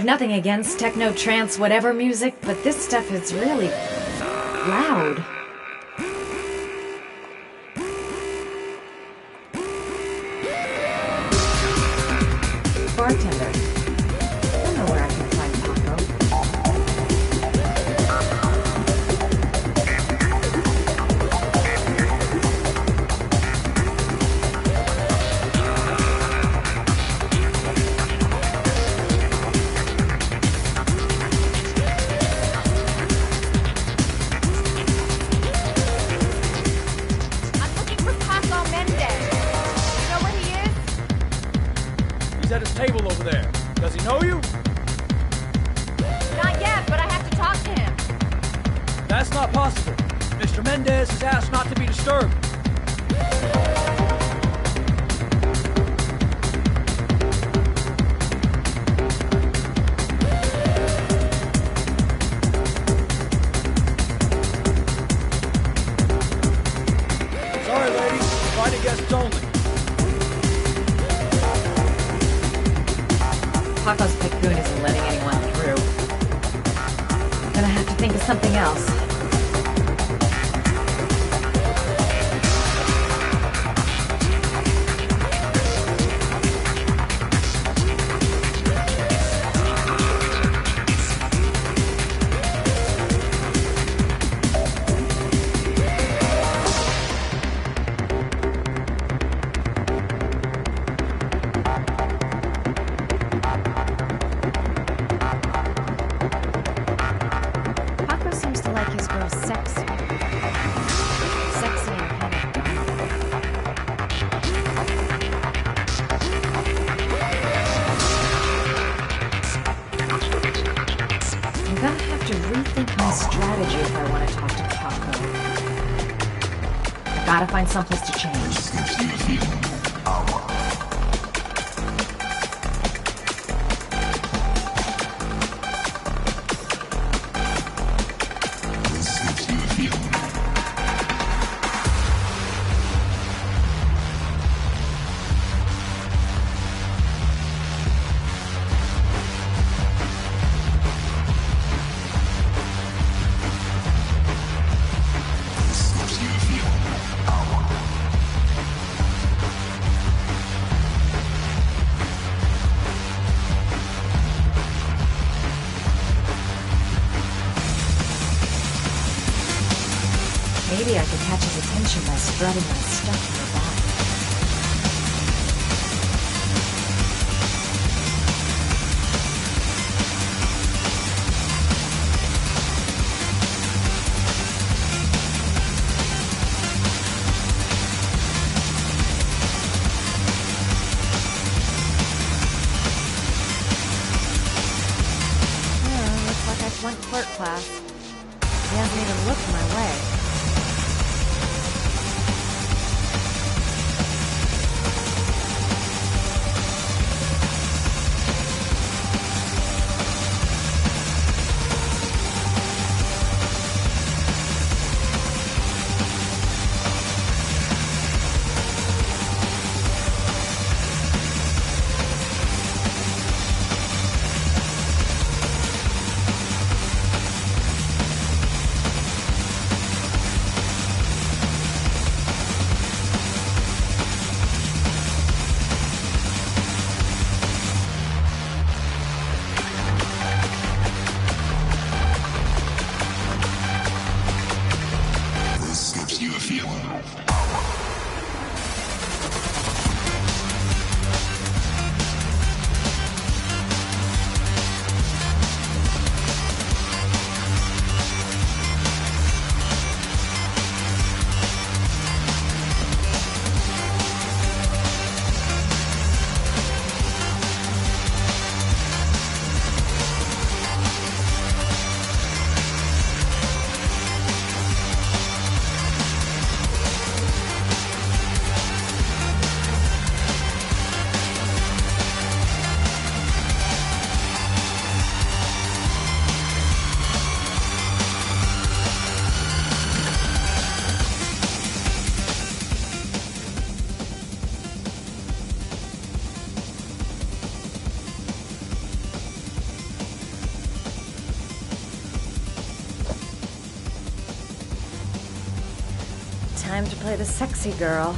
nothing against techno, trance, whatever music, but this stuff is really loud. Bartender. I don't know where I can find Paco. I'm looking for Paco Mendez. You know where he is? He's at his table over there. Does he know you? Not yet, but I have to talk to him. That's not possible. Mr. Mendez has asked not to be disturbed. Sorry, ladies. Invited guests only. Paco's Picoon isn't letting anyone through. Gonna have to think of something else. Paco seems to like his girls sexy. Sexy and kind of dumb. I'm gonna have to rethink my strategy if I want to talk to Paco. I gotta find someplace to change. Maybe I could catch his attention by spreading my stuff in the back. Looks like I flunked clerk class. He hasn't even looked my way. Time to play the sexy girl.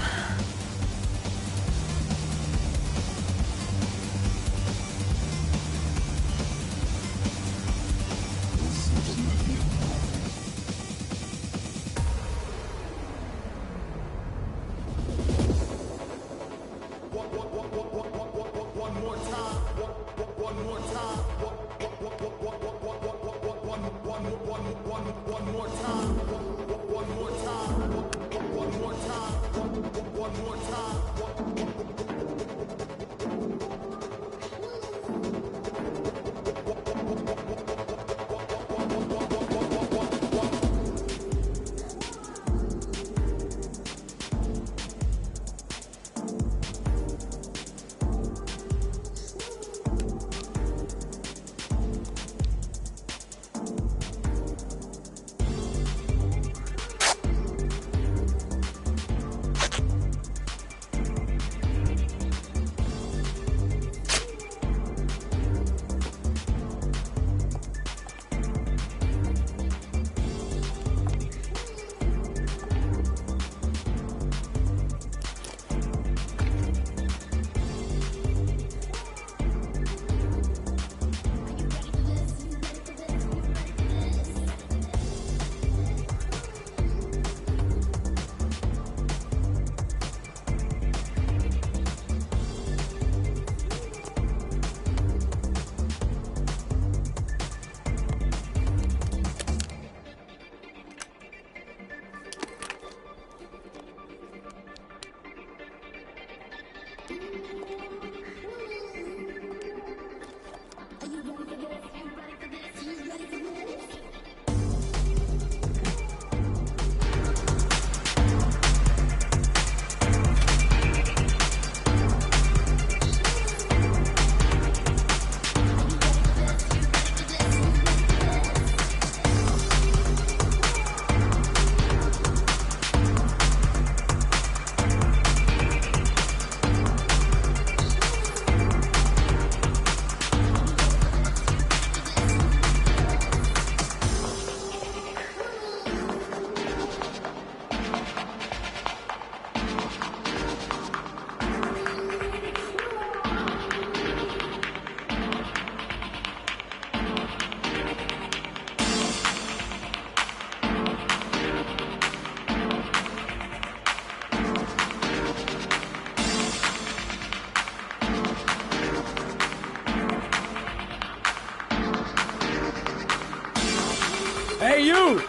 Hey, you!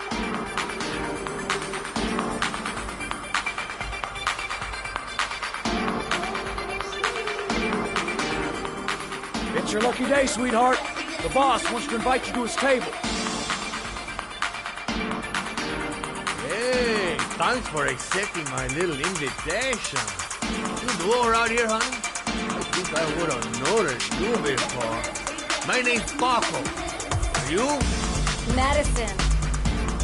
It's your lucky day, sweetheart. The boss wants to invite you to his table. Hey, thanks for accepting my little invitation. You new around here, honey? I think I would have noticed you before. My name's Paco. Are you? Madison.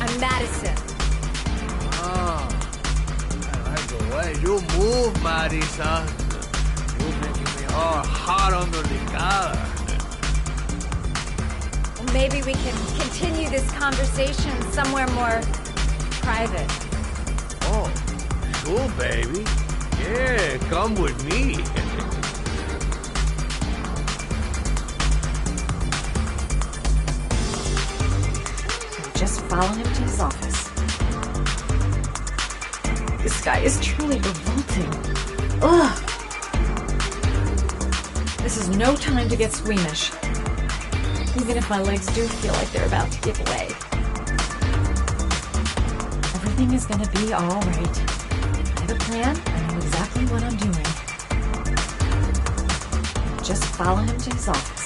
I'm Madison. Ah, I like the way you move, Madison. You're making me all hot under the collar. Maybe we can continue this conversation somewhere more private. Oh, sure, baby. Yeah, come with me. Just follow him to his office. This guy is truly revolting. Ugh! This is no time to get squeamish. Even if my legs do feel like they're about to give way. Everything is gonna be alright. I have a plan. I know exactly what I'm doing. Just follow him to his office.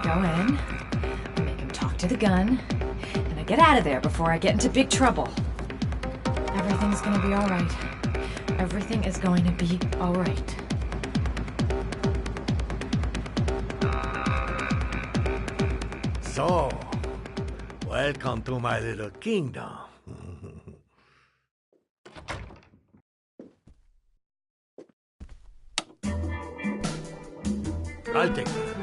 go in, I make him talk to the gun, and I get out of there before I get into big trouble. Everything's gonna be alright. Everything is going to be alright. So, welcome to my little kingdom. I'll take that.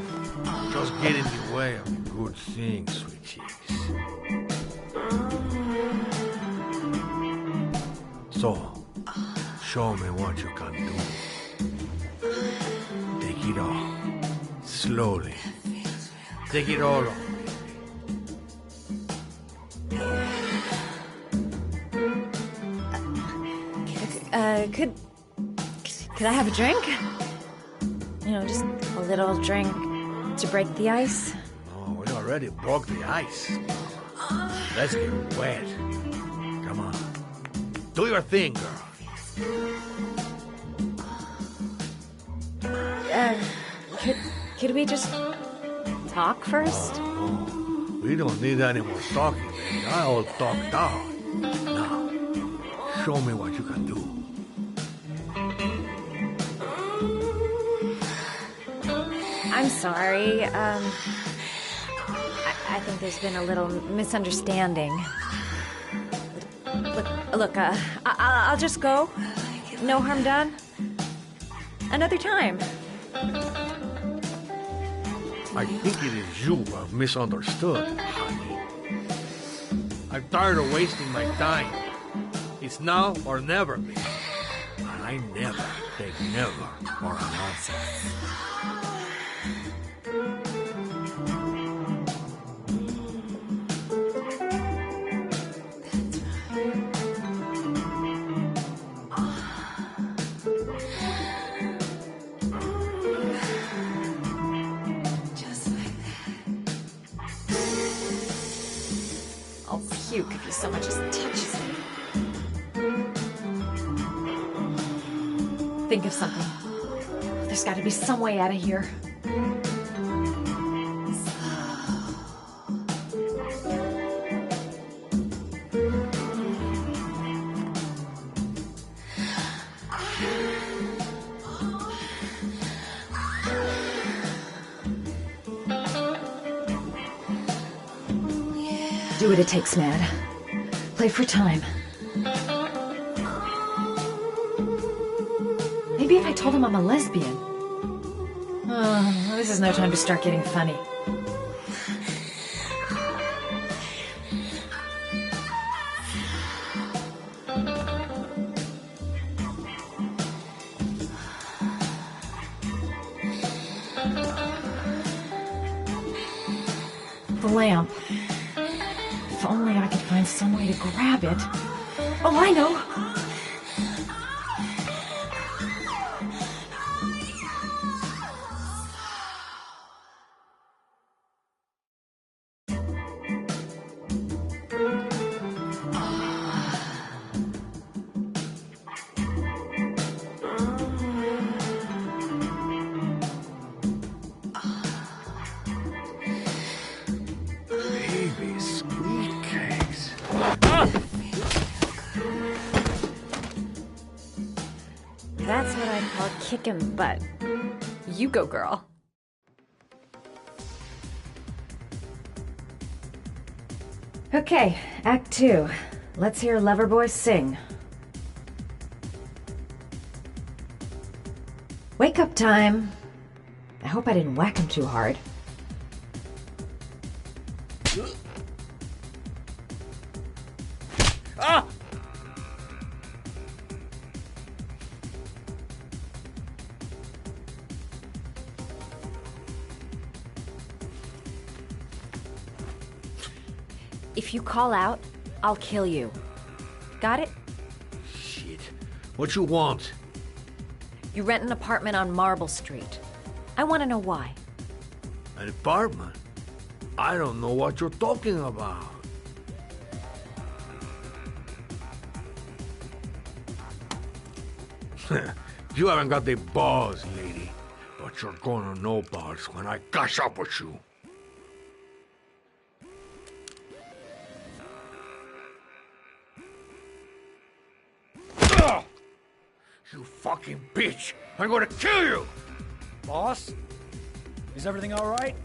Just get in the way of the good things, sweet cheeks. So, show me what you can do. Take it all. Slowly. Take it all off. Could I have a drink? You know, just a little drink to break the ice. Oh, we already broke the ice. Let's get wet. Come on. Do your thing, girl. Could we just talk first? Oh, we don't need any more talking, baby. I all talked out. Now, show me what you can do. I'm sorry. I think there's been a little misunderstanding. Look, I'll just go. No harm done. Another time. I think it is you who have misunderstood, honey. I'm tired of wasting my time. It's now or never, baby. And I never take never for an answer. I'll puke if you so much as touches me. Think of something. There's got to be some way out of here. Do what it takes, Mad. Play for time. Maybe if I told him I'm a lesbian. Oh, this is no time to start getting funny. The lamp. If only I could find some way to grab it. Oh, I know! Baby, sweet cakes. That's what I call kicking butt. You go, girl. Okay, Act 2. Let's hear Loverboy sing. Wake up time. I hope I didn't whack him too hard. Ah! If you call out, I'll kill you. Got it? Shit. What you want? You rent an apartment on Marble Street. I want to know why. An apartment? I don't know what you're talking about. You haven't got the balls, lady. But you're gonna know balls when I catch up with you. fucking bitch! I'm gonna kill you! Boss? Is everything all right?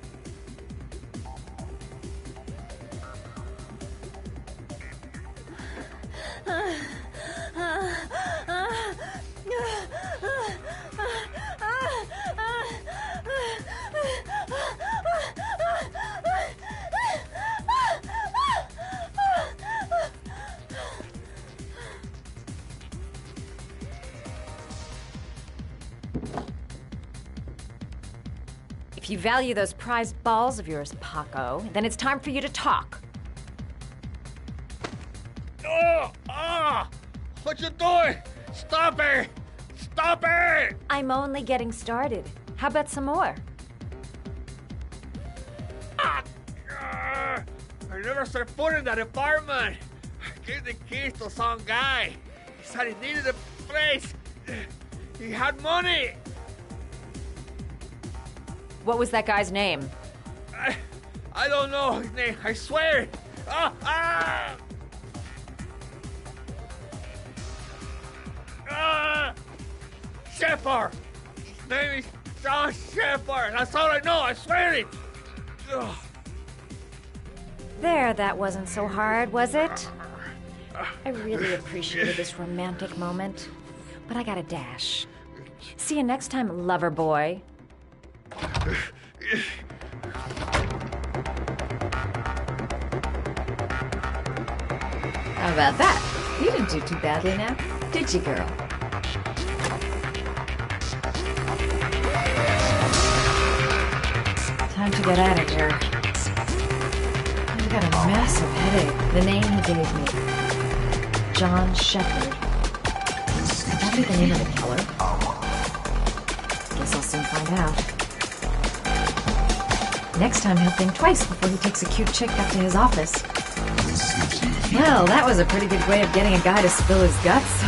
If you value those prized balls of yours, Paco, then it's time for you to talk. Oh! Ah! What you doing? Stop it! Stop it! I'm only getting started. How about some more? Ah! I never set foot in that apartment. I gave the keys to some guy. He said he needed a place. He had money. What was that guy's name? I don't know his name. I swear. Ah! Ah! Ah! Shepard. His name is John Shepard. That's all I know. I swear it. Ugh. There, that wasn't so hard, was it? I really appreciated this romantic moment, but I gotta dash. See you next time, lover boy. How about that? You didn't do too badly now, did you, girl? Time to get out of here. I've got a massive headache. The name he gave me. John Shepard. Could that be the name of the killer? Guess I'll soon find out. Next time he'll think twice before he takes a cute chick up to his office. Well, that was a pretty good way of getting a guy to spill his guts.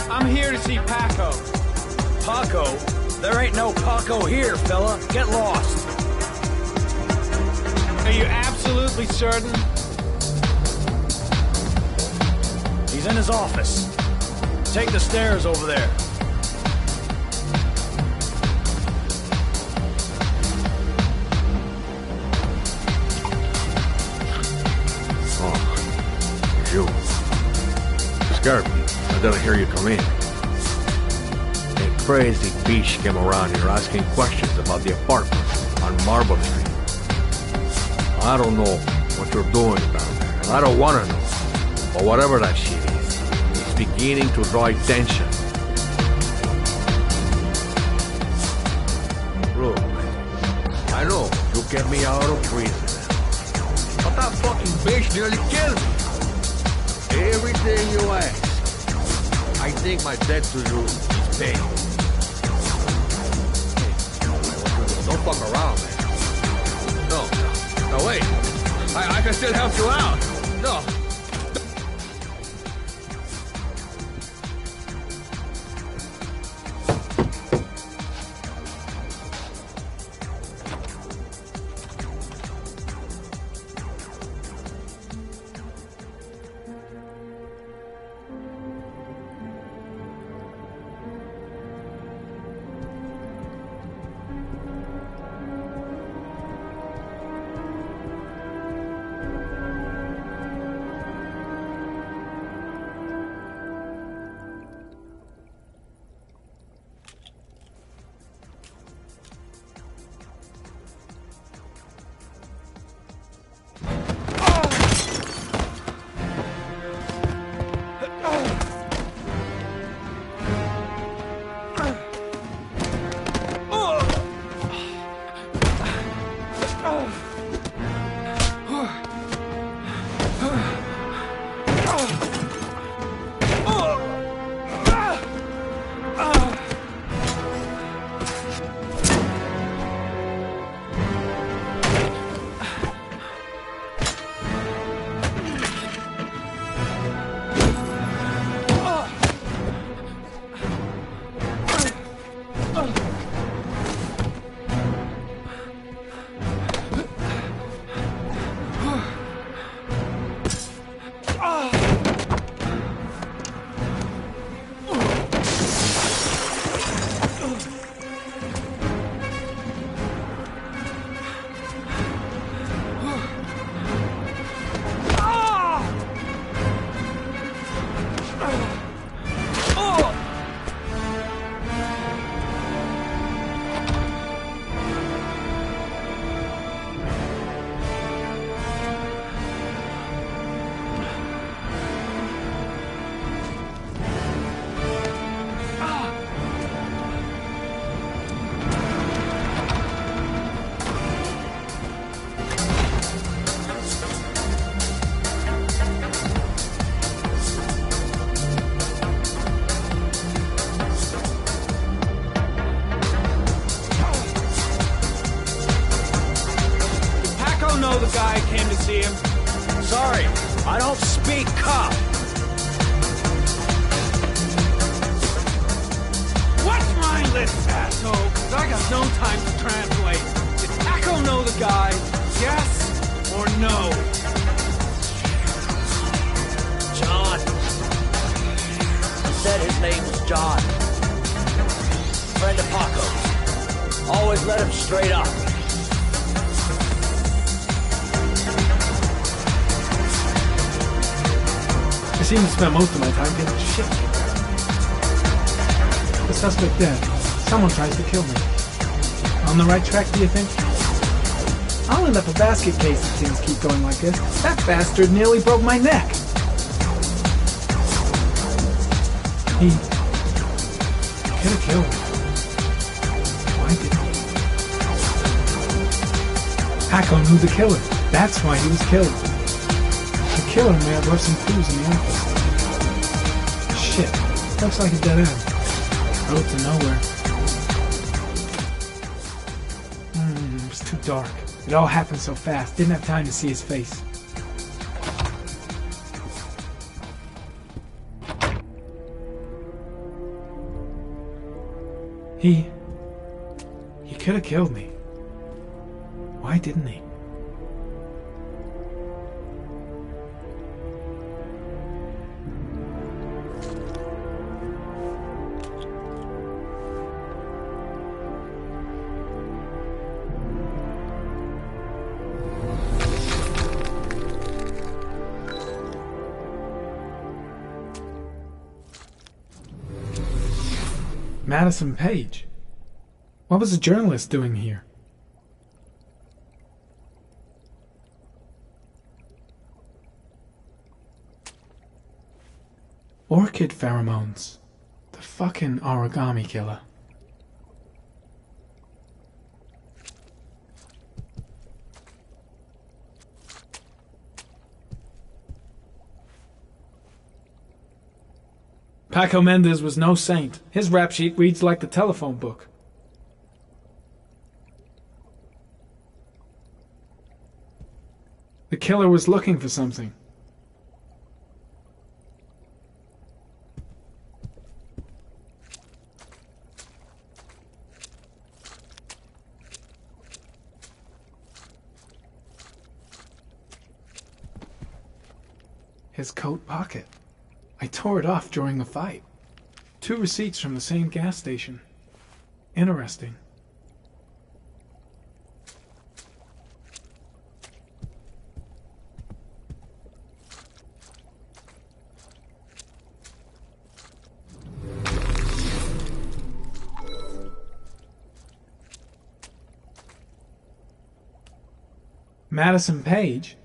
I'm here to see Paco. Paco? There ain't no Paco here, fella. Get lost. Are you absolutely certain? He's in his office. Take the stairs over there. Oh, you. Scared me. I didn't hear you come in. A crazy bitch came around here asking questions about the apartment on Marble Street. I don't know what you're doing down there, and I don't want to know. But whatever that shit is, it's beginning to draw attention. Look, I know you get me out of prison, but that fucking bitch nearly killed me. Everything you ask, I think my debt to you is paid. Hey, don't fuck around, man. No, wait. I can still help you out. No. know the guy who came to see him? Sorry, I don't speak cop. What's my list, asshole? 'Cause I got no time to translate. Did Paco know the guy? Yes or no? John. He said his name was John. Friend of Paco's. Always let him straight up. I seem to spend most of my time getting shit kicked out of me. The suspect dead. Someone tries to kill me. On the right track, do you think? I'll end up a basket case if things keep going like this. That bastard nearly broke my neck. He could have killed me. Why didn't he? Paco knew the killer. That's why he was killed. The killer may have left some clues in the office. Shit. Looks like a dead end. Road to nowhere. It was too dark. It all happened so fast. Didn't have time to see his face. He could have killed me. Why didn't he? Madison Page. What was a journalist doing here? Orchid pheromones. The fucking origami killer. Paco Mendez was no saint. His rap sheet reads like the telephone book. The killer was looking for something. His coat pocket. I tore it off during the fight. 2 receipts from the same gas station. Interesting. Madison Page?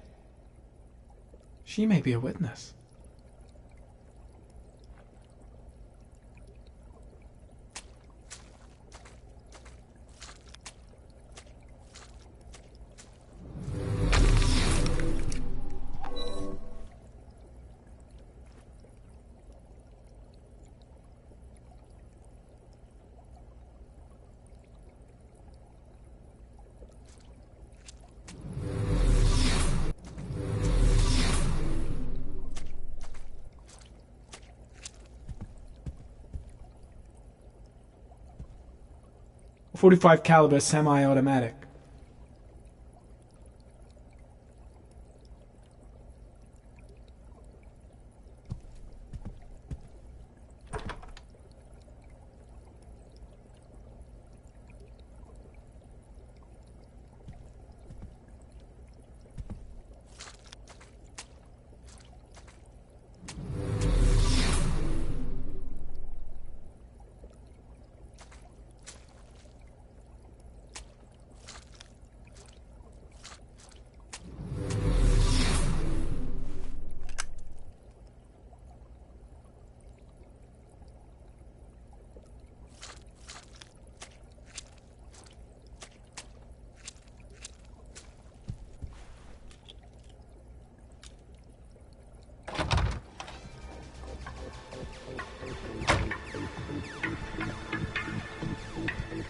She may be a witness. .45 caliber semi-automatic.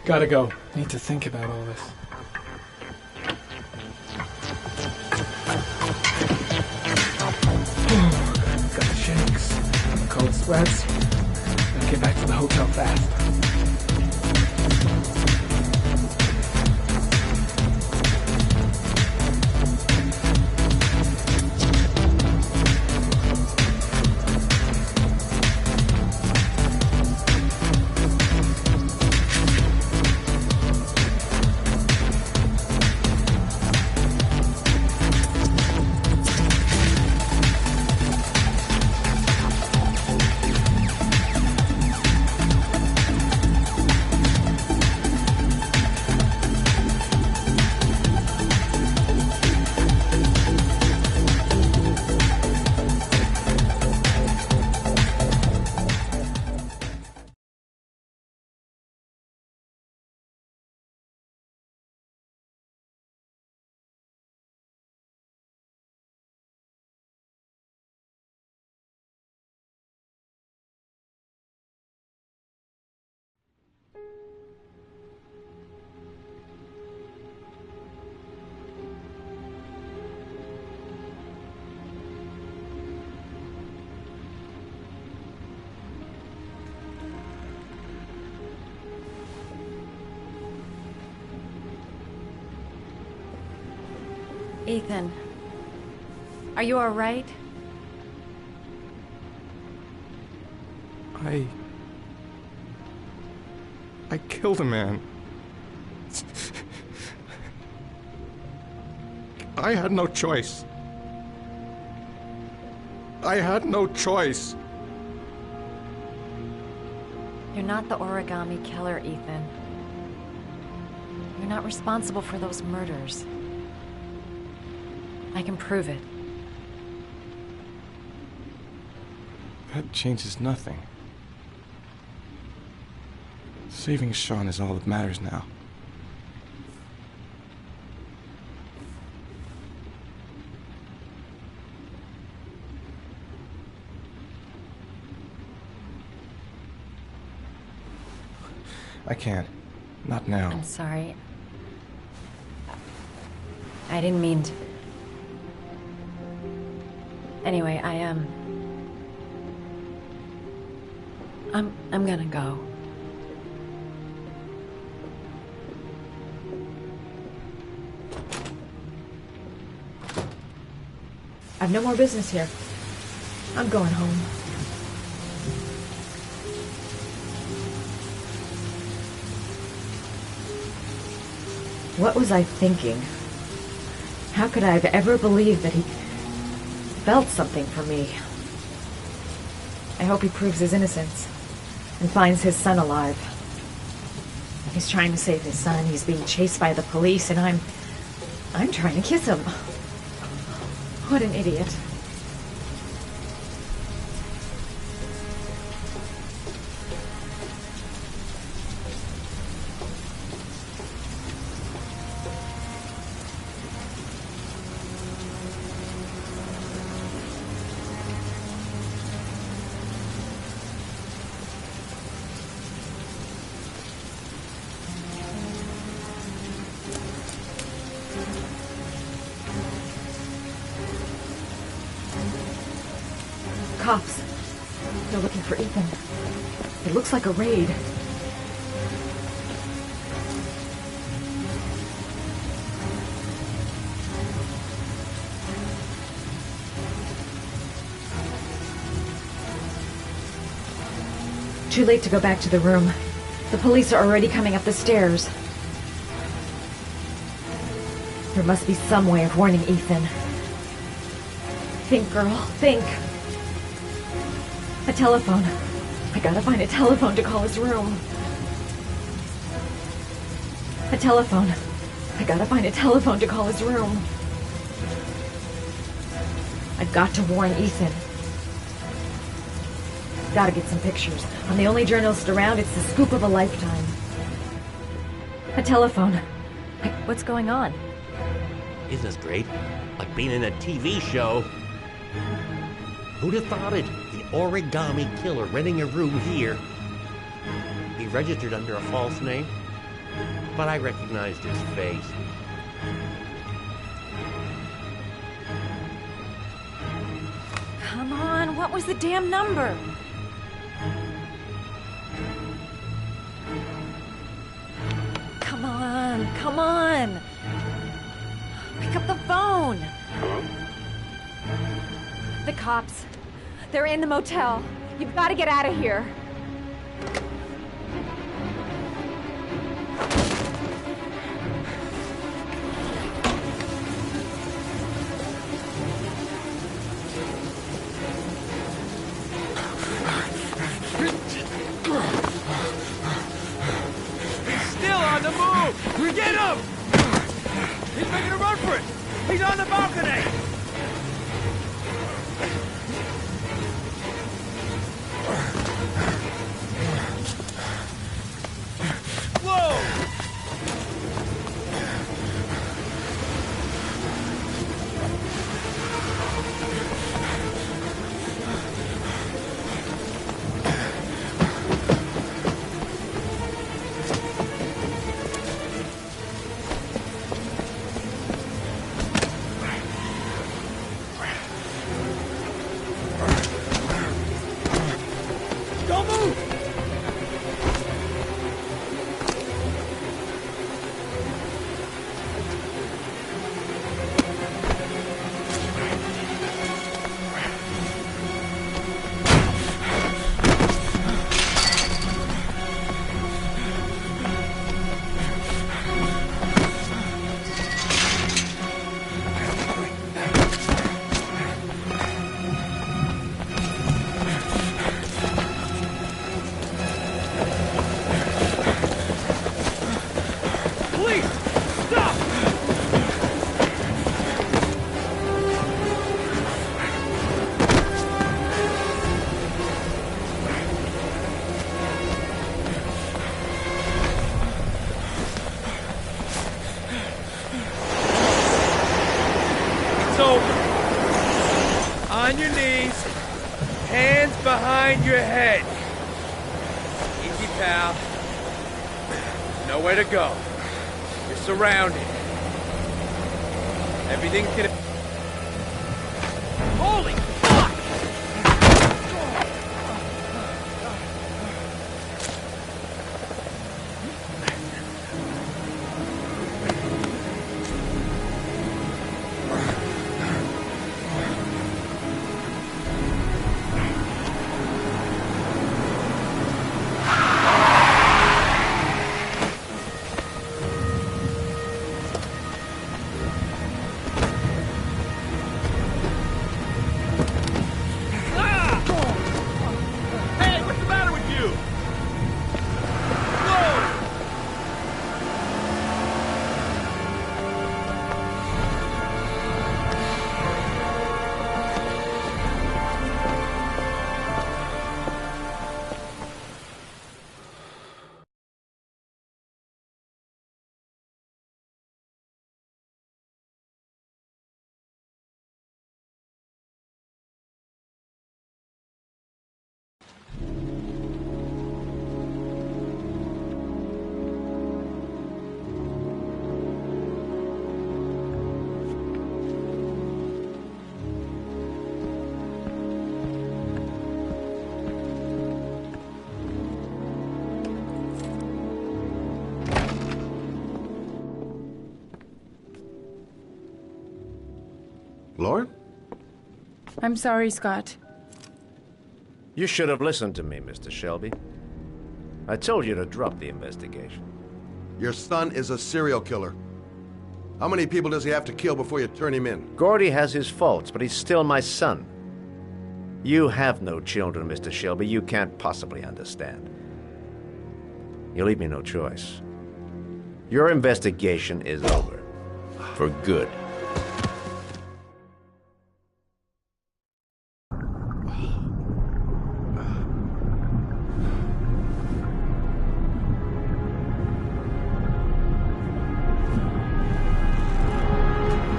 Gotta go. Need to think about all this. sweats. Gotta get back to the hotel fast. Ethan, are you all right? I killed a man. I had no choice. I had no choice. You're not the origami killer, Ethan. You're not responsible for those murders. I can prove it. That changes nothing. Saving Sean is all that matters now. I can't. Not now. I'm sorry. I didn't mean to. Anyway, I'm gonna go. I've no more business here. I'm going home. What was I thinking? How could I have ever believed that he felt something for me? I hope he proves his innocence and finds his son alive. He's trying to save his son. He's being chased by the police, and I'm trying to kiss him. What an idiot. Cops. They're looking for Ethan. It looks like a raid. Too late to go back to the room. The police are already coming up the stairs. There must be some way of warning Ethan. Think, girl, think. A telephone. I gotta find a telephone to call his room. A telephone. I gotta find a telephone to call his room. I've got to warn Ethan. Gotta get some pictures. I'm the only journalist around. It's the scoop of a lifetime. A telephone. What's going on? Isn't this great? Like being in a TV show. Who'd have thought it? The origami killer renting a room here. He registered under a false name, but I recognized his face. Come on, what was the damn number? Come on, come on. Pick up the phone. The cops. They're in the motel. You've got to get out of here. Still on the move! Get him! He's making a run for it! He's on the balcony! Whoa! Don't move! Police! Stop! It's over. On your knees, hands behind your head. Easy, pal. Nowhere to go. You're surrounded. Everything's gonna... Holy fuck! Hey, what's the matter with you? Whoa! Lauren? I'm sorry, Scott. You should have listened to me, Mr. Shelby. I told you to drop the investigation. Your son is a serial killer. How many people does he have to kill before you turn him in? Gordy has his faults, but he's still my son. You have no children, Mr. Shelby. You can't possibly understand. You leave me no choice. Your investigation is over. For good.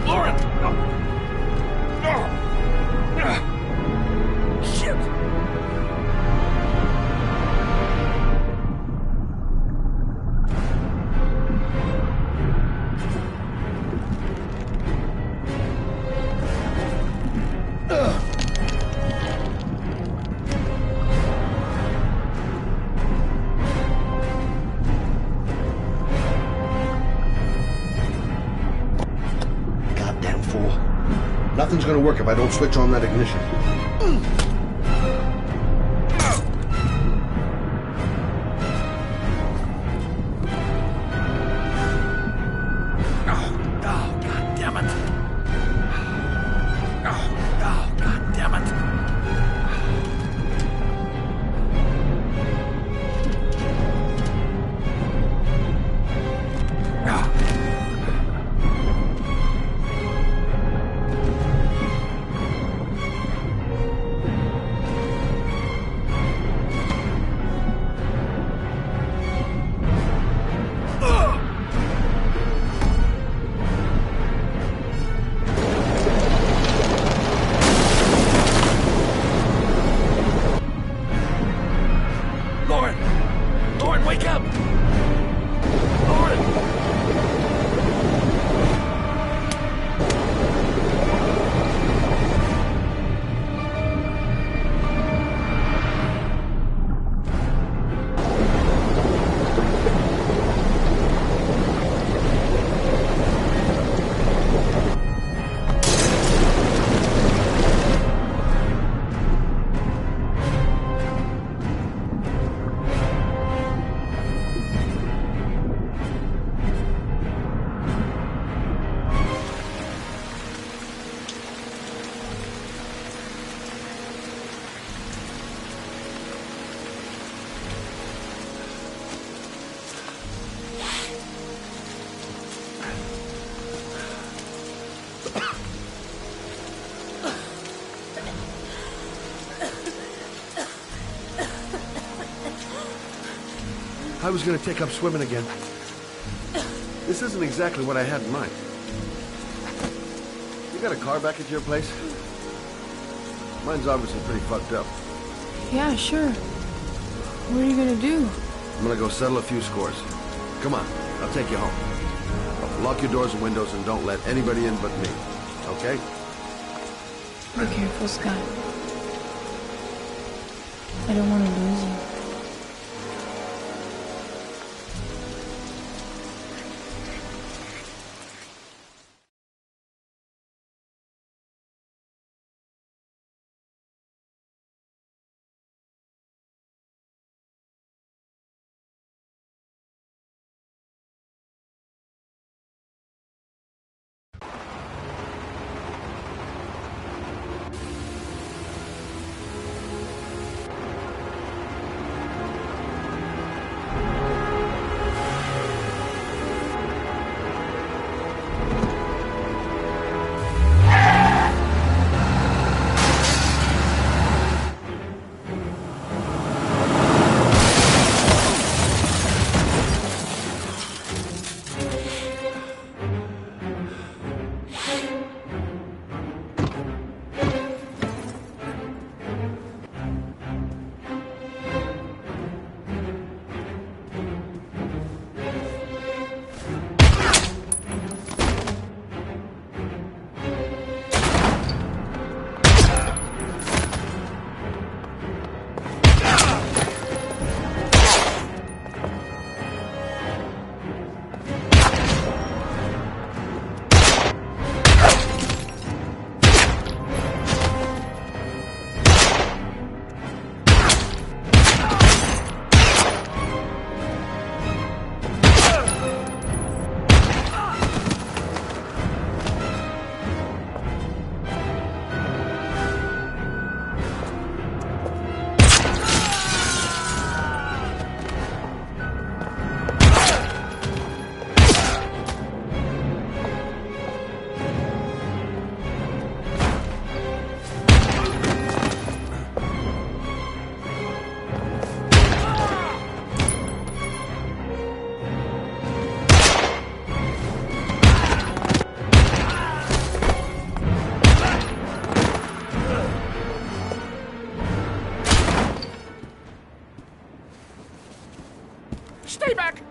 Lauren! Shit! Nothing's gonna work if I don't switch on that ignition. I was gonna take up swimming again. This isn't exactly what I had in mind. You got a car back at your place? Mine's obviously pretty fucked up. Yeah, sure. What are you gonna do? I'm gonna go settle a few scores. Come on, I'll take you home. Lock your doors and windows and don't let anybody in but me. Okay? Be careful, Scott. I don't want to lose you. Stay back!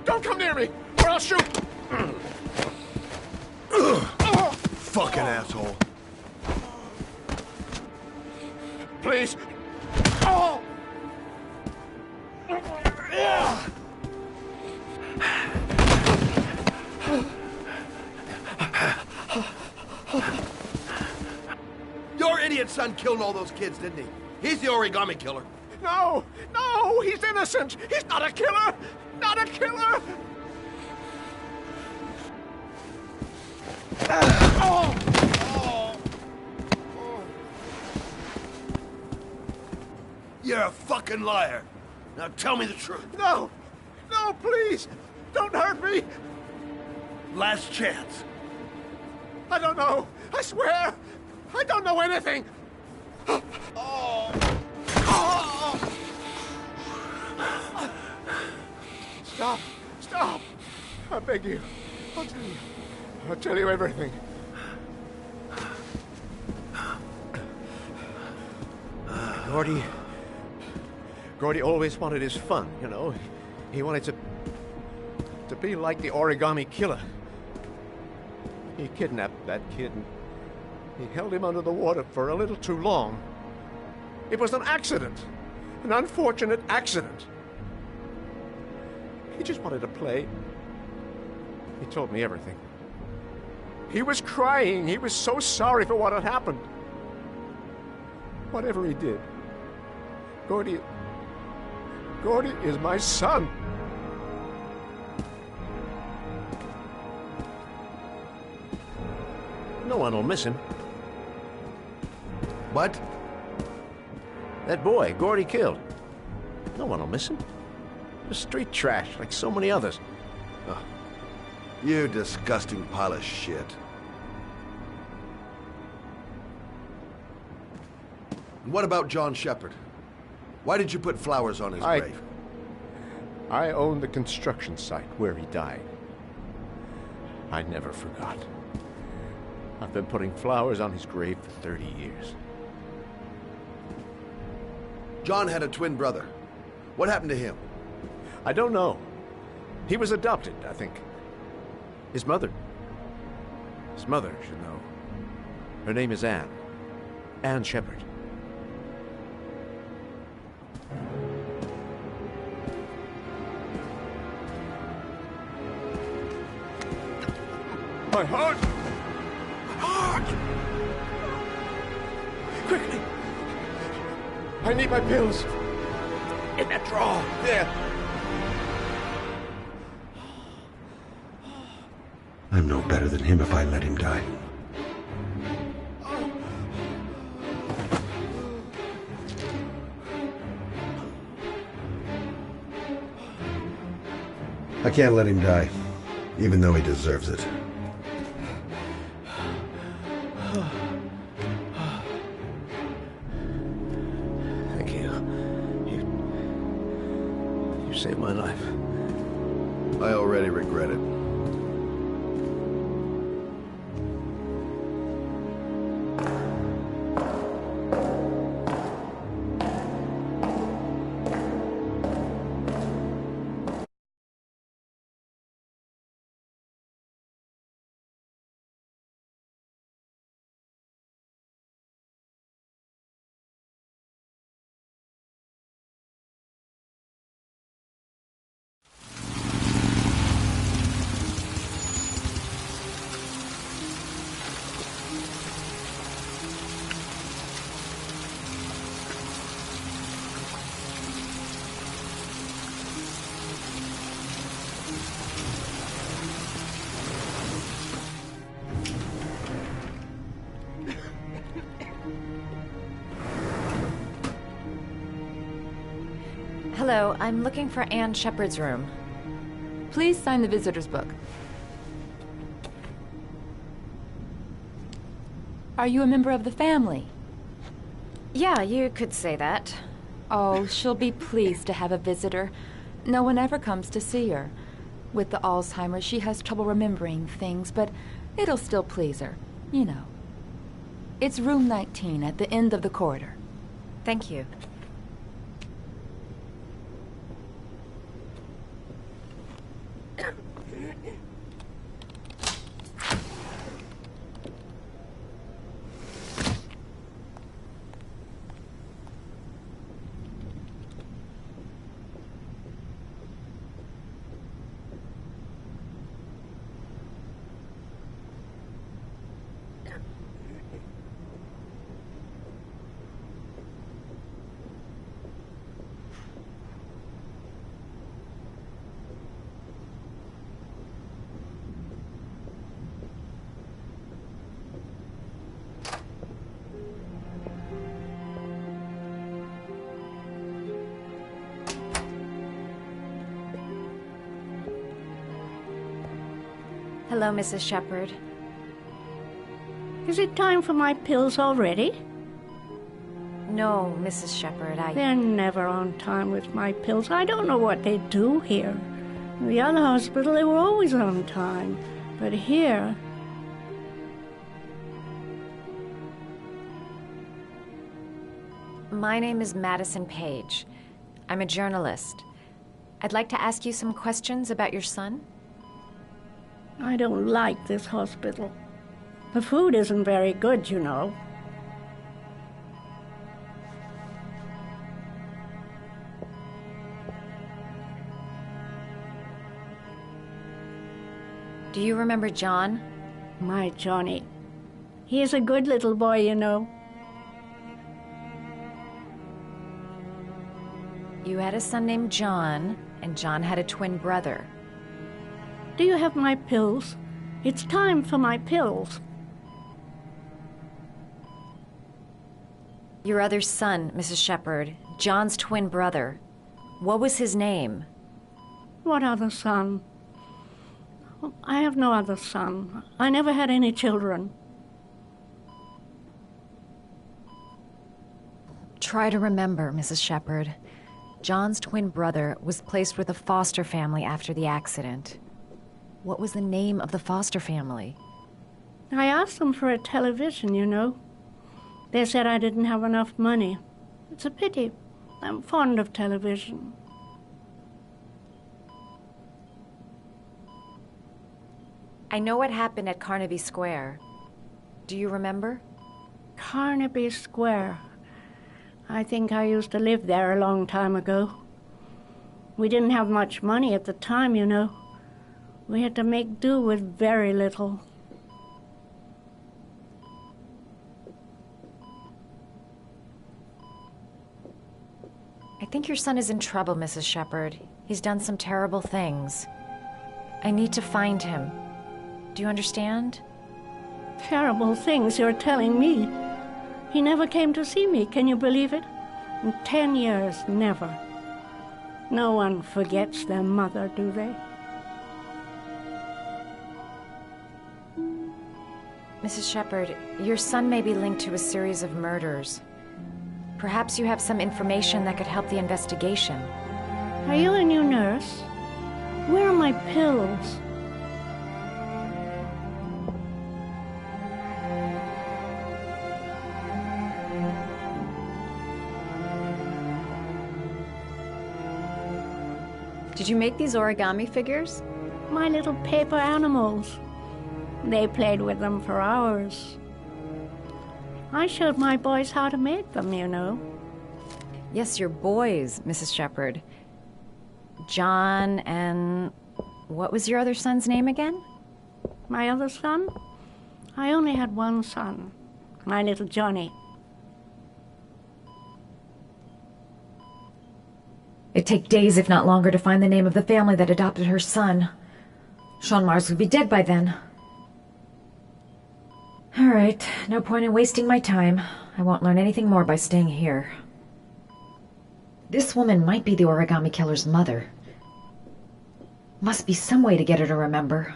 Don't come near me, or I'll shoot! Fucking asshole. Please. Oh! idiot son killed all those kids, didn't he? He's the origami killer. No! No! He's innocent! He's not a killer! Not a killer! You're a fucking liar. Now tell me the truth. No! No, please! Don't hurt me! Last chance. I don't know. I swear. I don't know anything. Stop. Stop. I beg you. I'll tell you. I'll tell you everything. Gordy always wanted his fun, you know. He wanted to be like the origami killer. He kidnapped that kid and he held him under the water for a little too long. It was an accident. An unfortunate accident. He just wanted to play. He told me everything. He was crying. He was so sorry for what had happened. Whatever he did, Gordy is my son. No one will miss him. What? That boy, Gordy killed. No one will miss him. Just street trash, like so many others. Oh, you disgusting pile of shit. And what about John Shepard? Why did you put flowers on his grave? I own the construction site where he died. I never forgot. I've been putting flowers on his grave for 30 years. John had a twin brother. What happened to him? I don't know. He was adopted, I think. His mother should know. Her name is Anne. Anne Shepard. My heart! My heart! Quickly! I need my pills. In that drawer. There. I'm no better than him if I let him die. I can't let him die, even though he deserves it. Thank you. You saved my life. I already regret it. Hello, I'm looking for Anne Shepard's room. Please sign the visitor's book. Are you a member of the family? Yeah, you could say that. Oh, she'll be pleased to have a visitor. No one ever comes to see her. With the Alzheimer's, she has trouble remembering things, but it'll still please her, you know. It's room 19 at the end of the corridor. Thank you. Hello, Mrs. Shepherd. Is it time for my pills already? No, Mrs. Shepherd, They're never on time with my pills. I don't know what they do here. In the other hospital, they were always on time. But here... My name is Madison Page. I'm a journalist. I'd like to ask you some questions about your son. I don't like this hospital. The food isn't very good, you know. Do you remember John? My Johnny. He is a good little boy, you know. You had a son named John, and John had a twin brother. Do you have my pills? It's time for my pills. Your other son, Mrs. Shepherd, John's twin brother. What was his name? What other son? I have no other son. I never had any children. Try to remember, Mrs. Shepherd. John's twin brother was placed with a foster family after the accident. What was the name of the foster family? I asked them for a television, you know. They said I didn't have enough money. It's a pity. I'm fond of television. I know what happened at Carnaby Square. Do you remember? Carnaby Square. I think I used to live there a long time ago. We didn't have much money at the time, you know. We had to make do with very little. I think your son is in trouble, Mrs. Shepherd. He's done some terrible things. I need to find him. Do you understand? Terrible things you're telling me. He never came to see me, can you believe it? In 10 years, never. No one forgets their mother, do they? Mrs. Shepherd, your son may be linked to a series of murders. Perhaps you have some information that could help the investigation. Are you a new nurse? Where are my pills? Did you make these origami figures? My little paper animals. They played with them for hours. I showed my boys how to make them, you know. Yes, your boys, Mrs. Shepherd. John and... what was your other son's name again? My other son? I only had one son. My little Johnny. It'd take days, if not longer, to find the name of the family that adopted her son. Sean Mars would be dead by then. All right, no point in wasting my time. I won't learn anything more by staying here. This woman might be the origami killer's mother. Must be some way to get her to remember.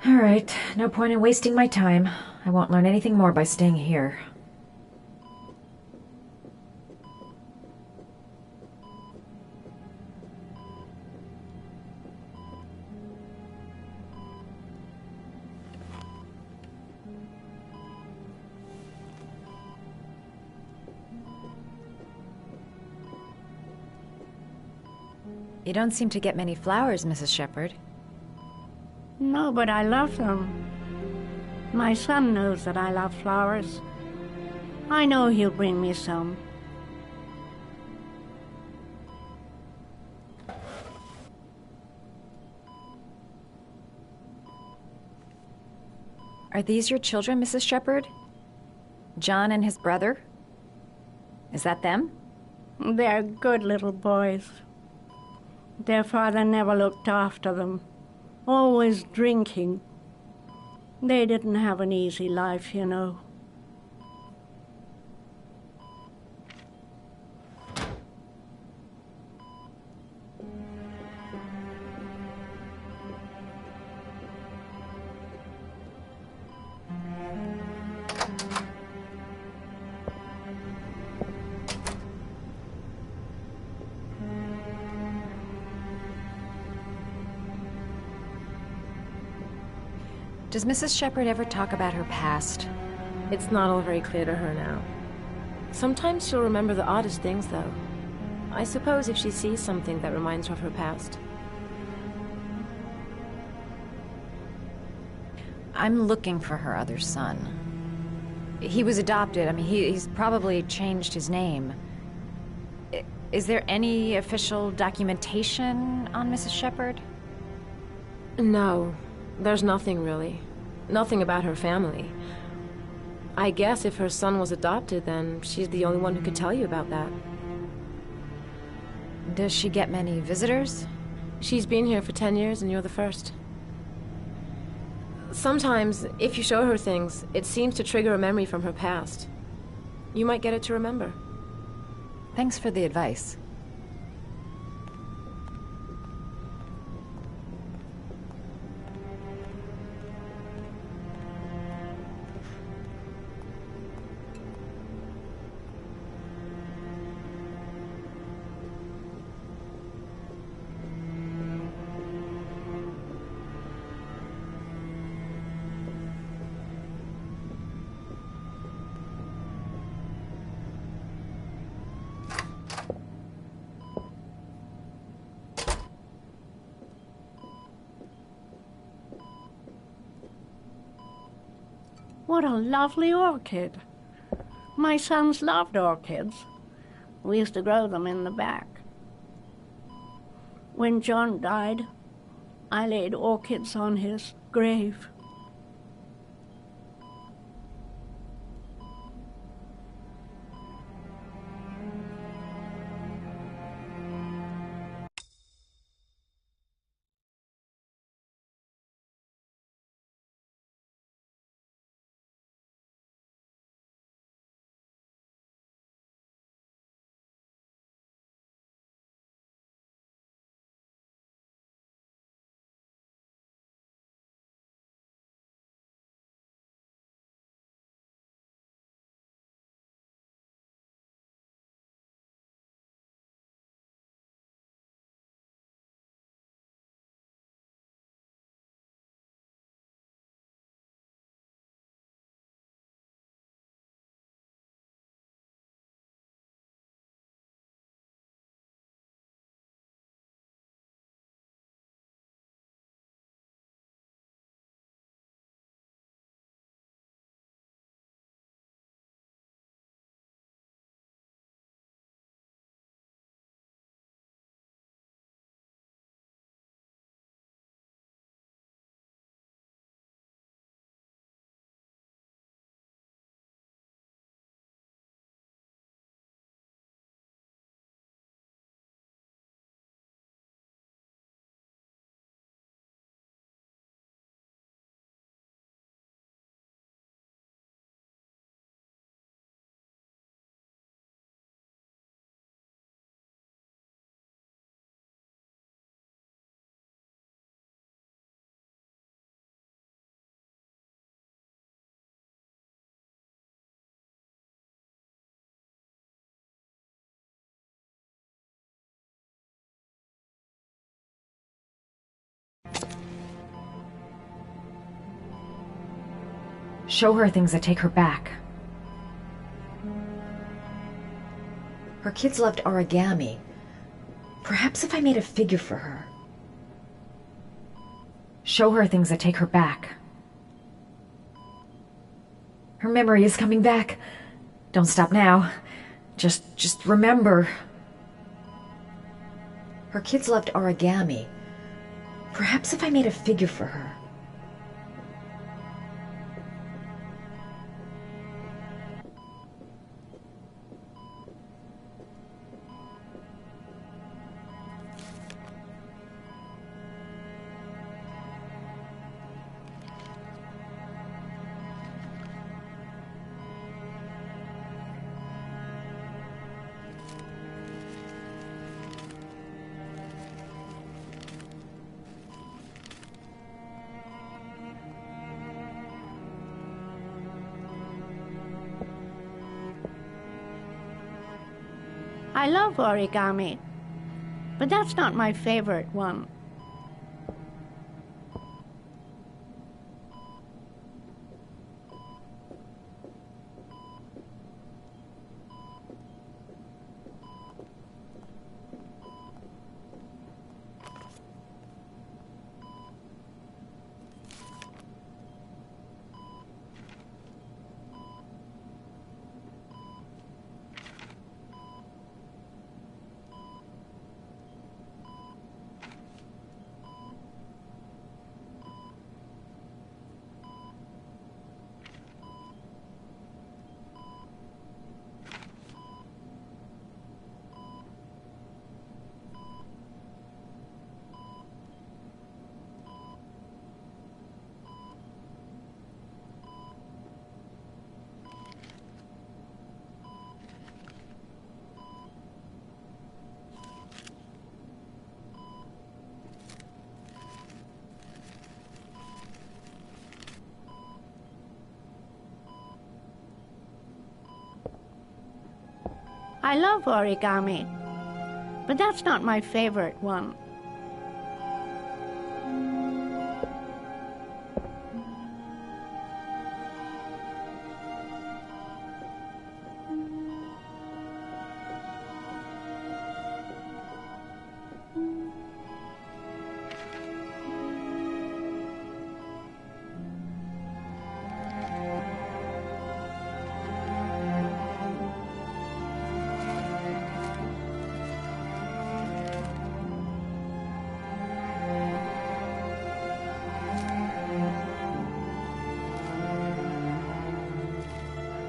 All right, no point in wasting my time. I won't learn anything more by staying here. You don't seem to get many flowers, Mrs. Shepherd. No, but I love them. My son knows that I love flowers. I know he'll bring me some. Are these your children, Mrs. Shepherd? John and his brother? Is that them? They're good little boys. Their father never looked after them, always drinking. They didn't have an easy life, you know. Does Mrs. Shepherd ever talk about her past? It's not all very clear to her now. Sometimes she'll remember the oddest things, though. I suppose if she sees something that reminds her of her past. I'm looking for her other son. He was adopted. I mean, he's probably changed his name. Is there any official documentation on Mrs. Shepherd? No, there's nothing really. Nothing about her family. I guess if her son was adopted, then she's the only one who could tell you about that. Does she get many visitors? She's been here for 10 years and you're the first. Sometimes, if you show her things, it seems to trigger a memory from her past. You might get it to remember. Thanks for the advice. What a lovely orchid. My sons loved orchids. We used to grow them in the back. When John died, I laid orchids on his grave. Show her things that take her back. Her kids loved origami. Perhaps if I made a figure for her. Show her things that take her back. Her memory is coming back. Don't stop now. Just remember. Her kids loved origami. Perhaps if I made a figure for her. I love origami, but that's not my favorite one. I love origami, but that's not my favorite one.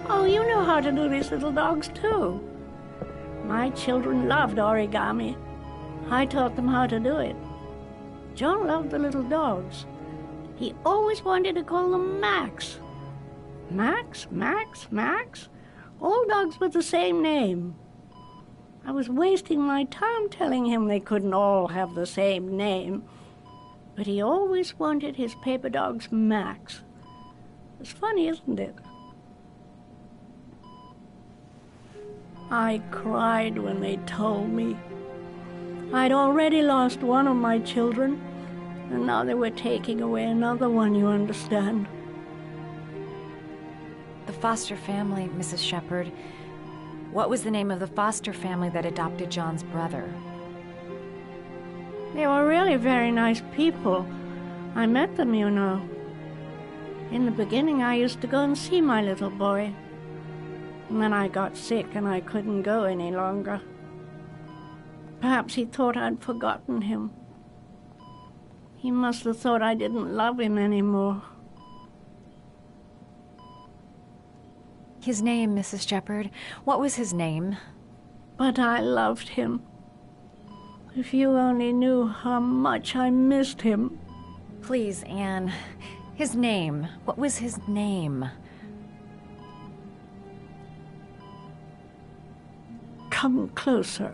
Oh, you know how to do these little dogs, too. My children loved origami. I taught them how to do it. John loved the little dogs. He always wanted to call them Max. Max, Max, Max. All dogs with the same name. I was wasting my time telling him they couldn't all have the same name. But he always wanted his paper dogs Max. It's funny, isn't it? I cried when they told me. I'd already lost one of my children, and now they were taking away another one, you understand. The foster family, Mrs. Shepherd. What was the name of the foster family that adopted John's brother? They were really very nice people. I met them, you know. In the beginning, I used to go and see my little boy. And then I got sick and I couldn't go any longer. Perhaps he thought I'd forgotten him. He must have thought I didn't love him anymore. His name, Mrs. Shepherd. What was his name? But I loved him. If you only knew how much I missed him. Please, Anne. His name. What was his name? Come closer.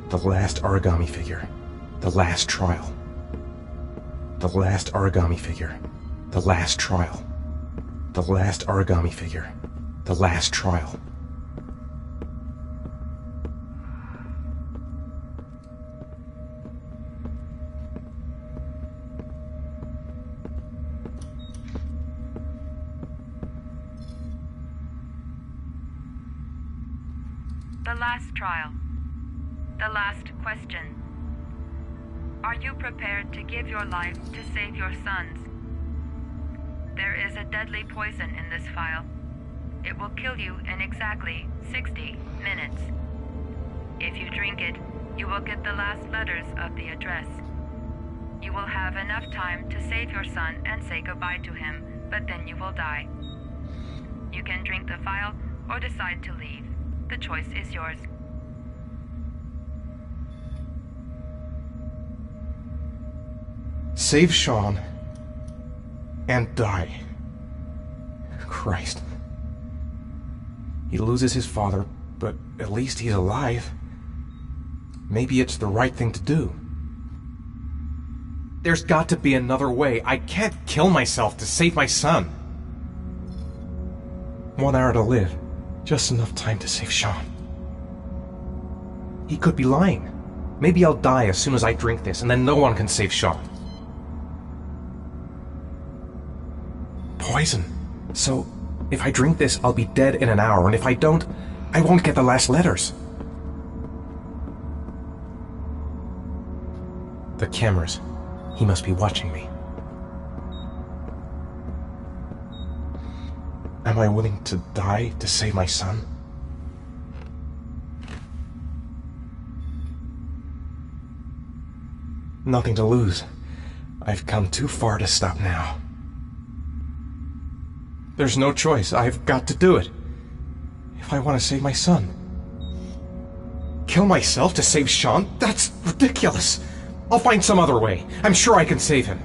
The last origami figure. The last trial. The last origami figure. The last trial. The last origami figure. The last trial. The last trial. The last question. Are you prepared to give your life to save your sons? There is a deadly poison in this file. It will kill you in exactly 60 minutes. If you drink it, you will get the last letters of the address. You will have enough time to save your son and say goodbye to him, but then you will die. You can drink the file or decide to leave. The choice is yours. Save Sean and die. Christ. He loses his father, but at least he's alive. Maybe it's the right thing to do. There's got to be another way. I can't kill myself to save my son. 1 hour to live. Just enough time to save Sean. He could be lying. Maybe I'll die as soon as I drink this, and then no one can save Sean. Poison. So, if I drink this, I'll be dead in an hour, and if I don't, I won't get the last letters. The cameras. He must be watching me. Am I willing to die to save my son? Nothing to lose. I've come too far to stop now. There's no choice. I've got to do it. If I want to save my son. Kill myself to save Sean? That's ridiculous. I'll find some other way. I'm sure I can save him.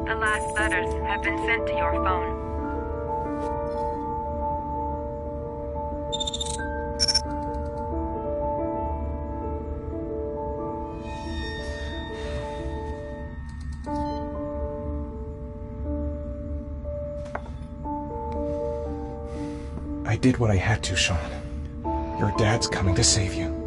The last letters have been sent to your phone. I did what I had to, Sean. Your dad's coming to save you.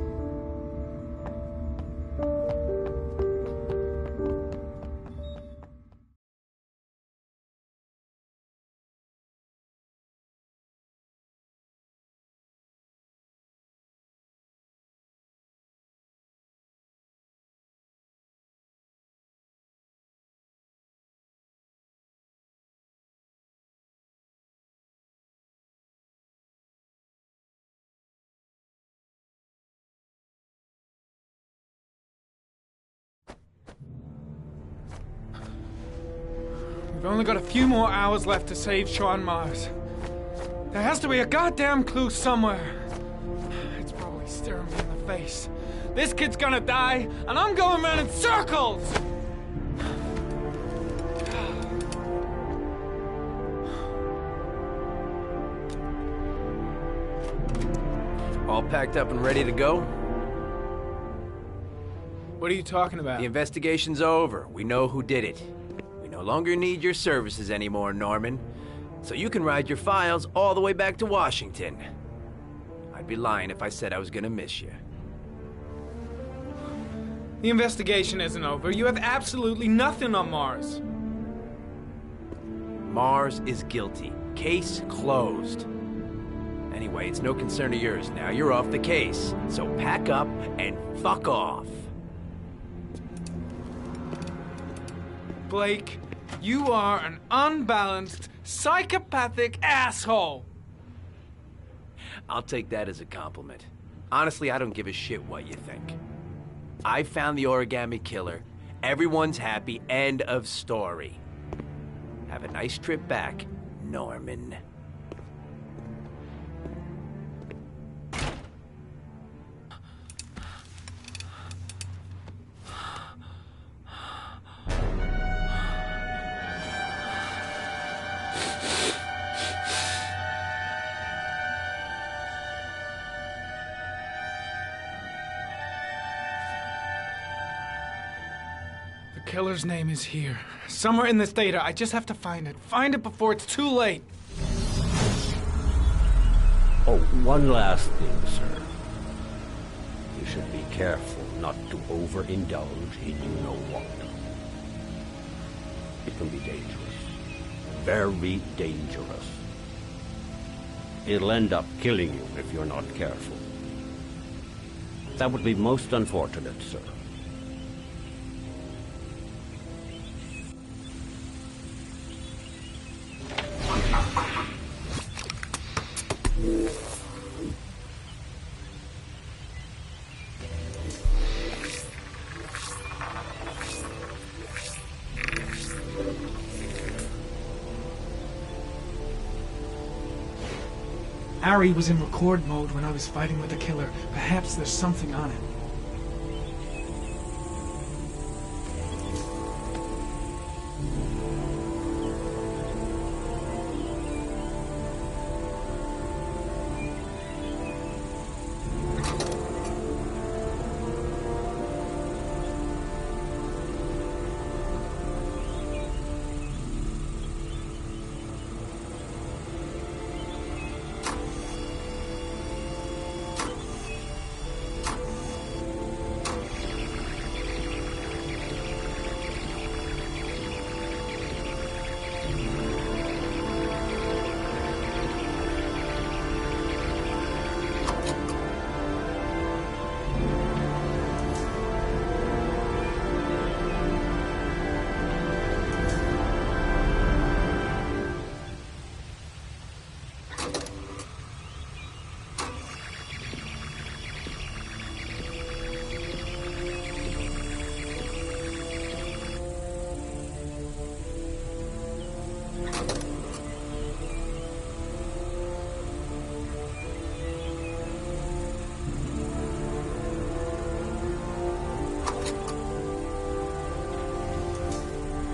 We've only got a few more hours left to save Sean Mars. There has to be a goddamn clue somewhere. It's probably staring me in the face. This kid's gonna die, and I'm going around in circles! All packed up and ready to go? What are you talking about? The investigation's over. We know who did it. We no longer need your services anymore, Norman. So you can ride your files all the way back to Washington. I'd be lying if I said I was gonna miss you. The investigation isn't over. You have absolutely nothing on Mars. Mars is guilty. Case closed. Anyway, it's no concern of yours now. You're off the case. So pack up and fuck off. Blake, you are an unbalanced, psychopathic asshole. I'll take that as a compliment. Honestly, I don't give a shit what you think. I found the origami killer. Everyone's happy. End of story. Have a nice trip back, Norman. The killer's name is here. Somewhere in this data. I just have to find it. Find it before it's too late. Oh, one last thing, sir. You should be careful not to overindulge in you-know-what. It can be dangerous. Very dangerous. It'll end up killing you if you're not careful. That would be most unfortunate, sir. Ari was in record mode when I was fighting with the killer. Perhaps there's something on it.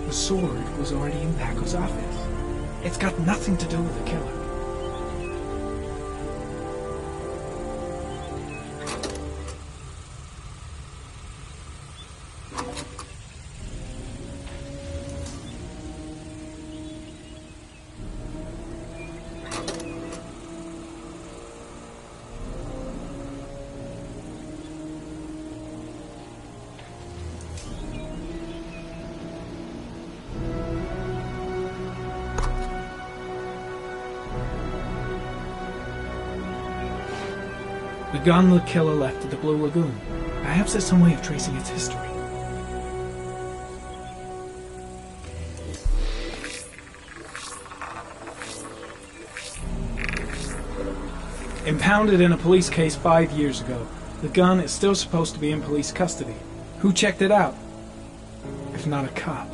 The sword was already in Paco's office. It's got nothing to do with the killer. The gun the killer left at the Blue Lagoon. Perhaps there's some way of tracing its history. Impounded in a police case 5 years ago, the gun is still supposed to be in police custody. Who checked it out? If not a cop.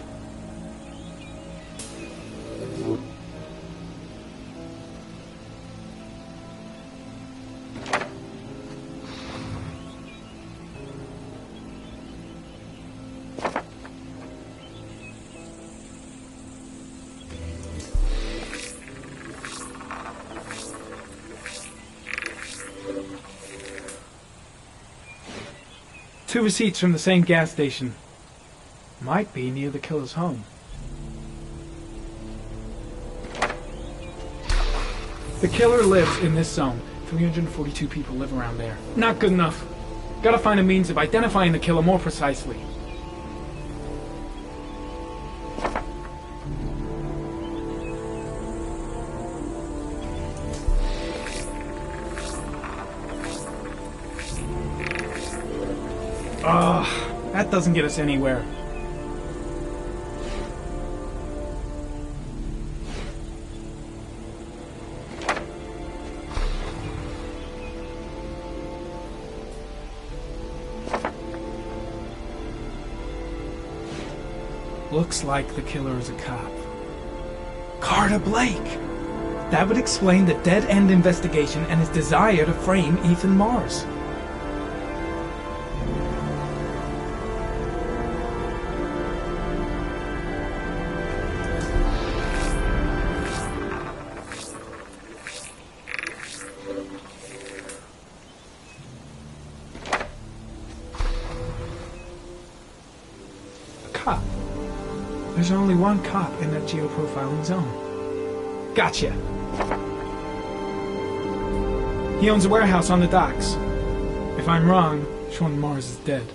2 receipts from the same gas station. Might be near the killer's home. The killer lives in this zone. 342 people live around there. Not good enough. Gotta find a means of identifying the killer more precisely. That doesn't get us anywhere. Looks like the killer is a cop. Carter Blake! That would explain the dead-end investigation and his desire to frame Ethan Mars. There's only one cop in that geoprofiling zone. Gotcha! He owns a warehouse on the docks. If I'm wrong, Sean Mars is dead.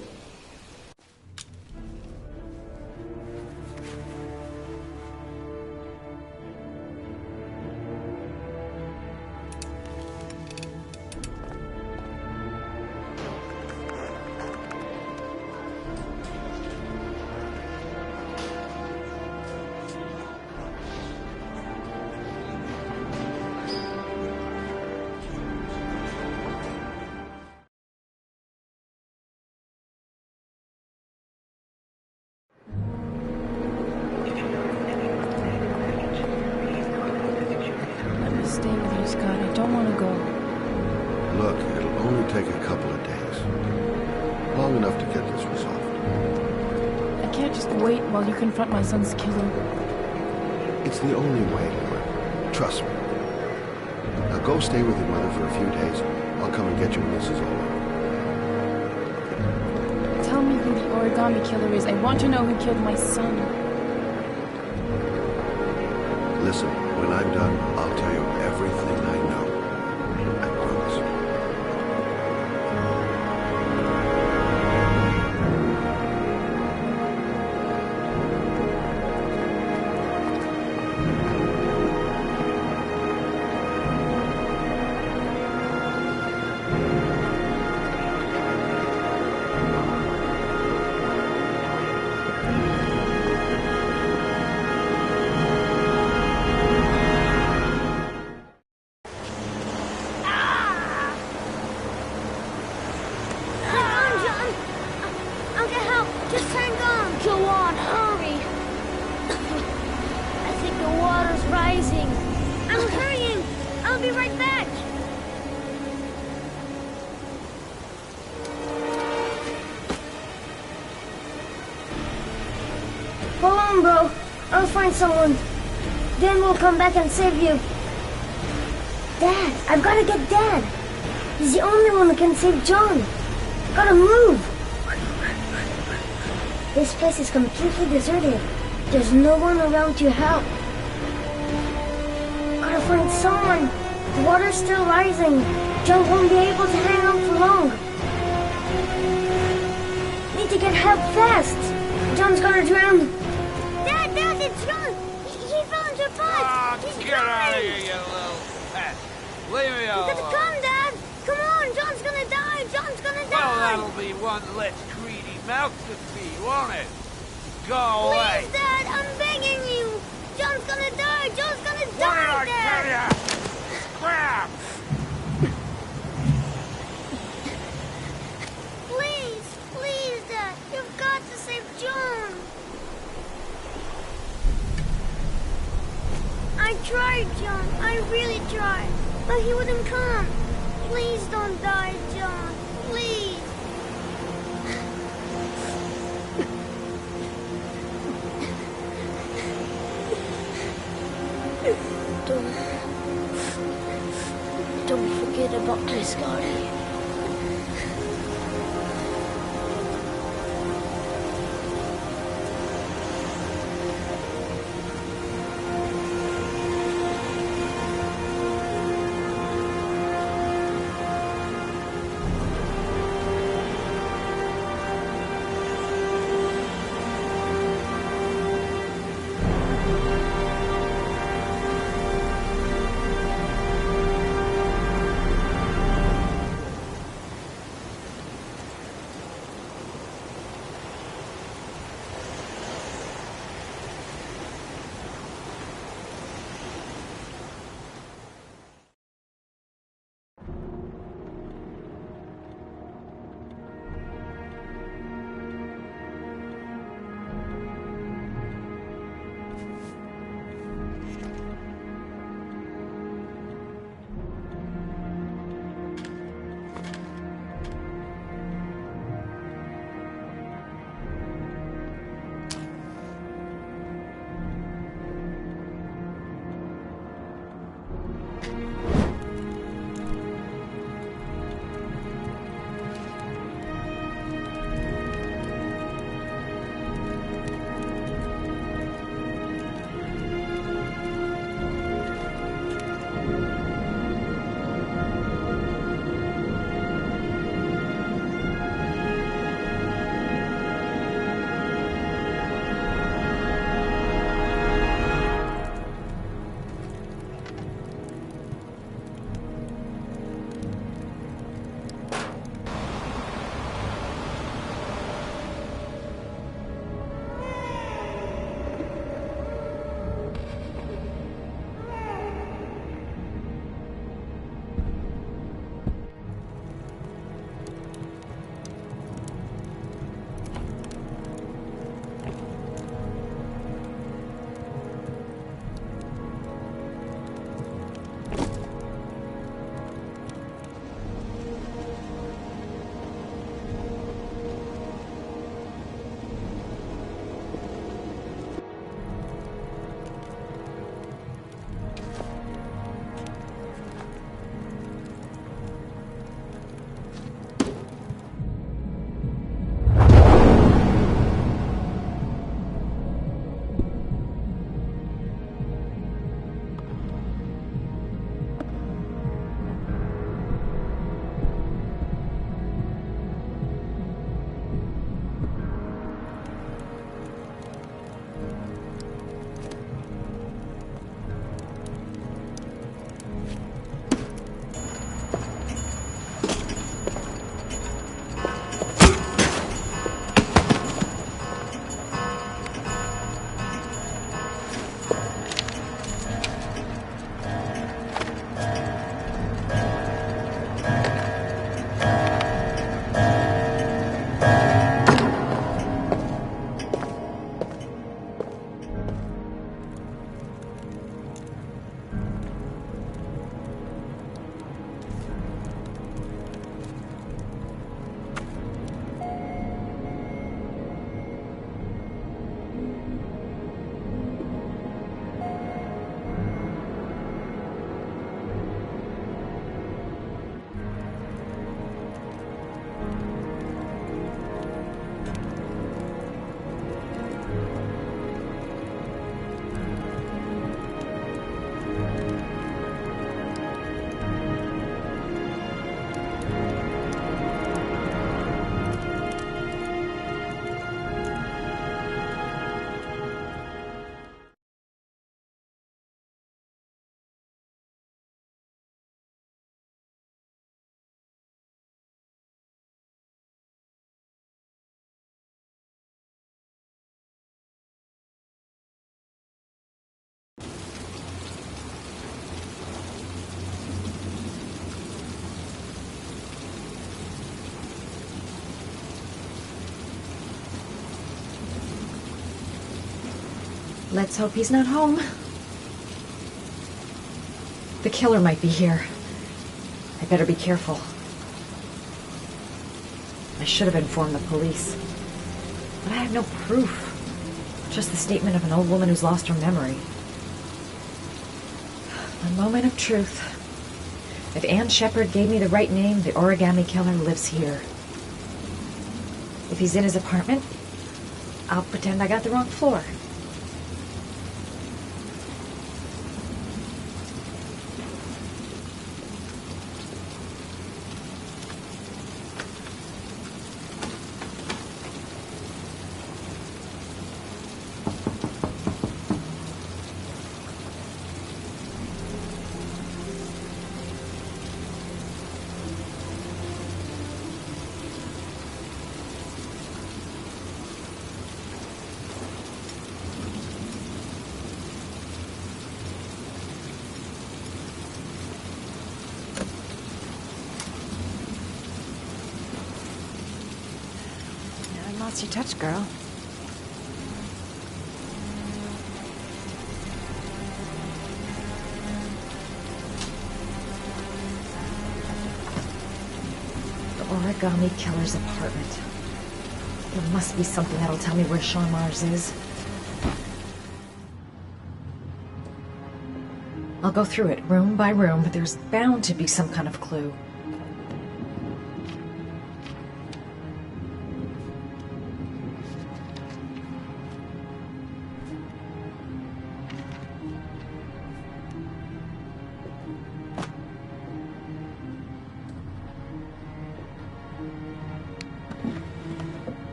Stay with you, Scott. I don't want to go. Look, it'll only take a couple of days. Long enough to get this resolved. I can't just wait while you confront my son's killer. It's the only way, Laura. Trust me. Now go stay with your mother for a few days. I'll come and get you when this is all over. Tell me who the origami killer is. I want to know who killed my son. Listen, when I'm done, I'll tell you everything I know. I promise. Hold on, bro. I'll find someone. Then we'll come back and save you. Dad, I've got to get Dad. He's the only one who can save John. Gotta move. This place is completely deserted. There's no one around to help. Gotta find someone. The water's still rising. John won't be able to hang on for long. Need to get help fast. John's gonna drown. Dad, it's John. He fell into a pot. He's Get out of here, you little pet. Leave me alone. You gotta come, Dad. Come on, John's gonna die. John's gonna die. Well, that'll be one less greedy mouth to feed, won't it? Go away. Please, Dad, I'm begging you. John's gonna die. John's gonna What die, did I Dad. tell ya? Crap! Please, Dad. You've got to save John. I tried, John. I really tried. But he wouldn't come. Please don't die, John. Please. Don't forget about my Scotty. Let's hope he's not home. The killer might be here. I better be careful. I should have informed the police. But I have no proof. Just the statement of an old woman who's lost her memory. A moment of truth. If Ann Shepard gave me the right name, the origami killer lives here. If he's in his apartment, I'll pretend I got the wrong floor. Lost your touch, girl. The origami killer's apartment. There must be something that'll tell me where Sean Mars is. I'll go through it room by room, but there's bound to be some kind of clue.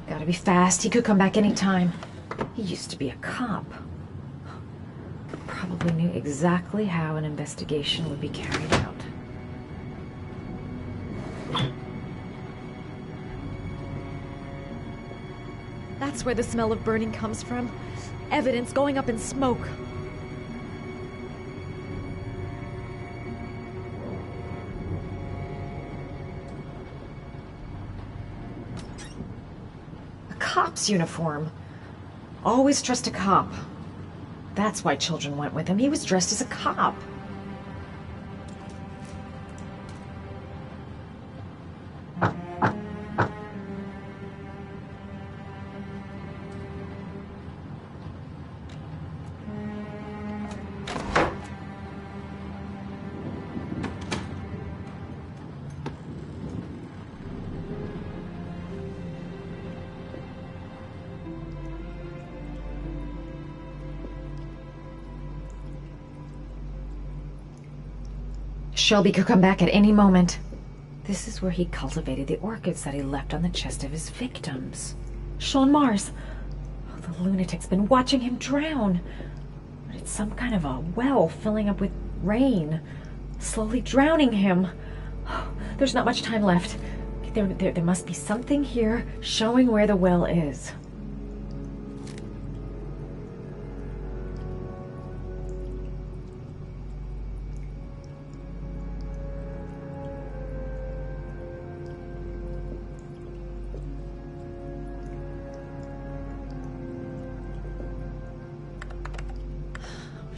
Gotta be fast. He could come back anytime. He used to be a cop. Probably knew exactly how an investigation would be carried out. That's where the smell of burning comes from. Evidence going up in smoke. Cop's uniform. Always trust a cop. That's why children went with him. He was dressed as a cop. Shelby could come back at any moment. This is where he cultivated the orchids that he left on the chest of his victims. Sean Mars. Oh, the lunatic's been watching him drown. But it's some kind of a well filling up with rain, slowly drowning him. Oh, there's not much time left. There must be something here showing where the well is.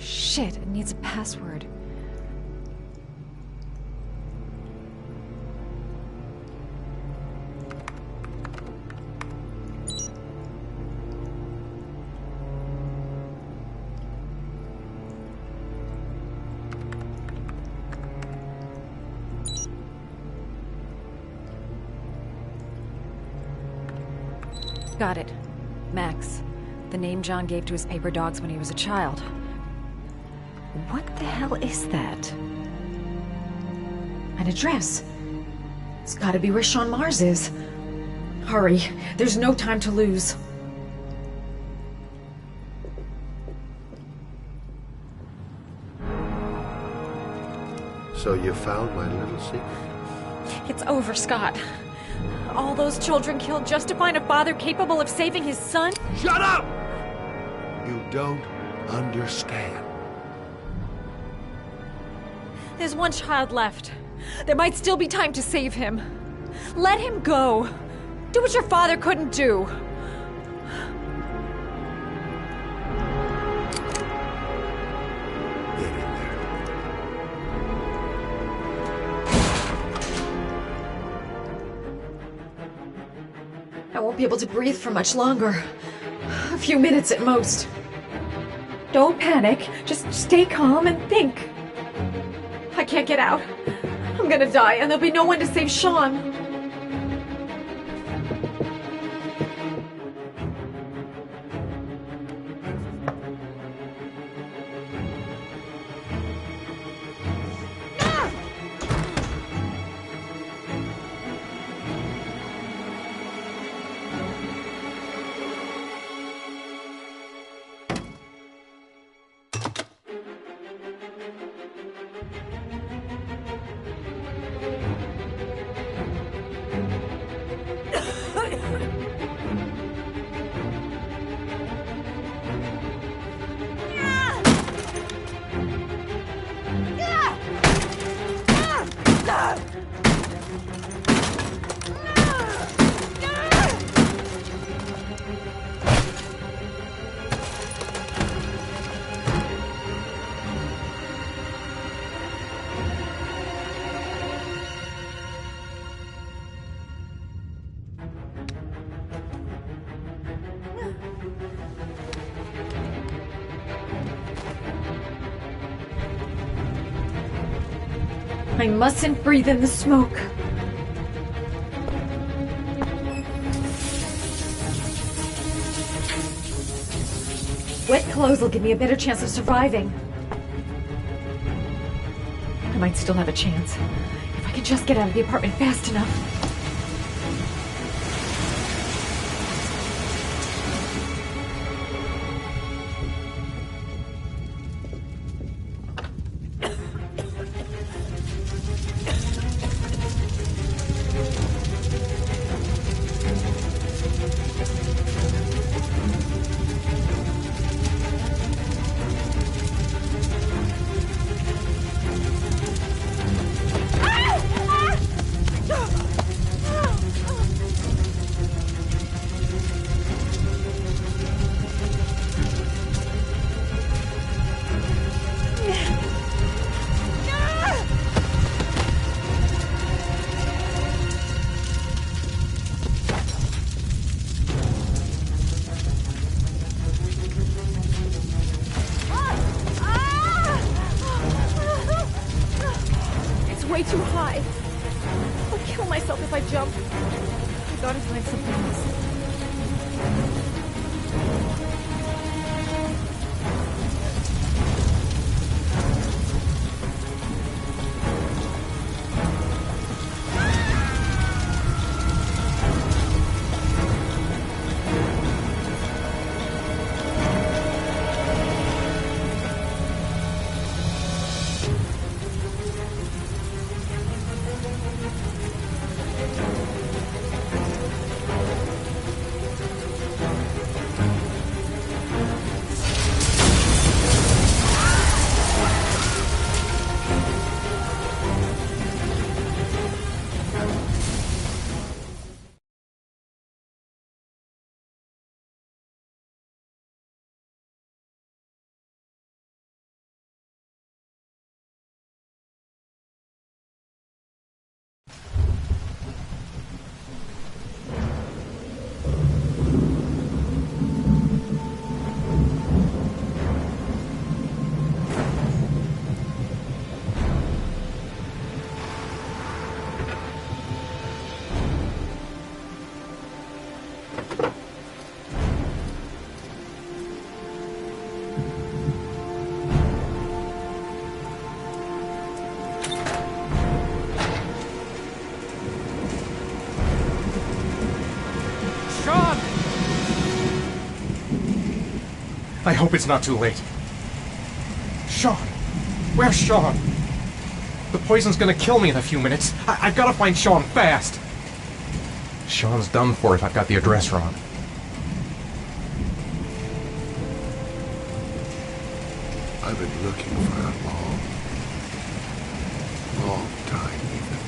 Shit, it needs a password. Got it. Max. The name John gave to his paper dogs when he was a child. What the hell is that? An address. It's gotta be where Sean Mars is. Hurry. There's no time to lose. So you found my little secret? It's over, Scott. All those children killed just to find a father capable of saving his son? Shut up! You don't understand. There's one child left. There might still be time to save him. Let him go. Do what your father couldn't do. I won't be able to breathe for much longer. A few minutes at most. Don't panic. Just stay calm and think. I can't get out. I'm gonna die, and there'll be no one to save Sean. I mustn't breathe in the smoke. Wet clothes will give me a better chance of surviving. I might still have a chance, if I can just get out of the apartment fast enough. Way too high. I'll kill myself if I jump. I gotta find something else. I hope it's not too late. Sean! Where's Sean? The poison's gonna kill me in a few minutes. I've gotta find Sean fast! Sean's done for if I've got the address wrong. I've been looking for a long, long time, even.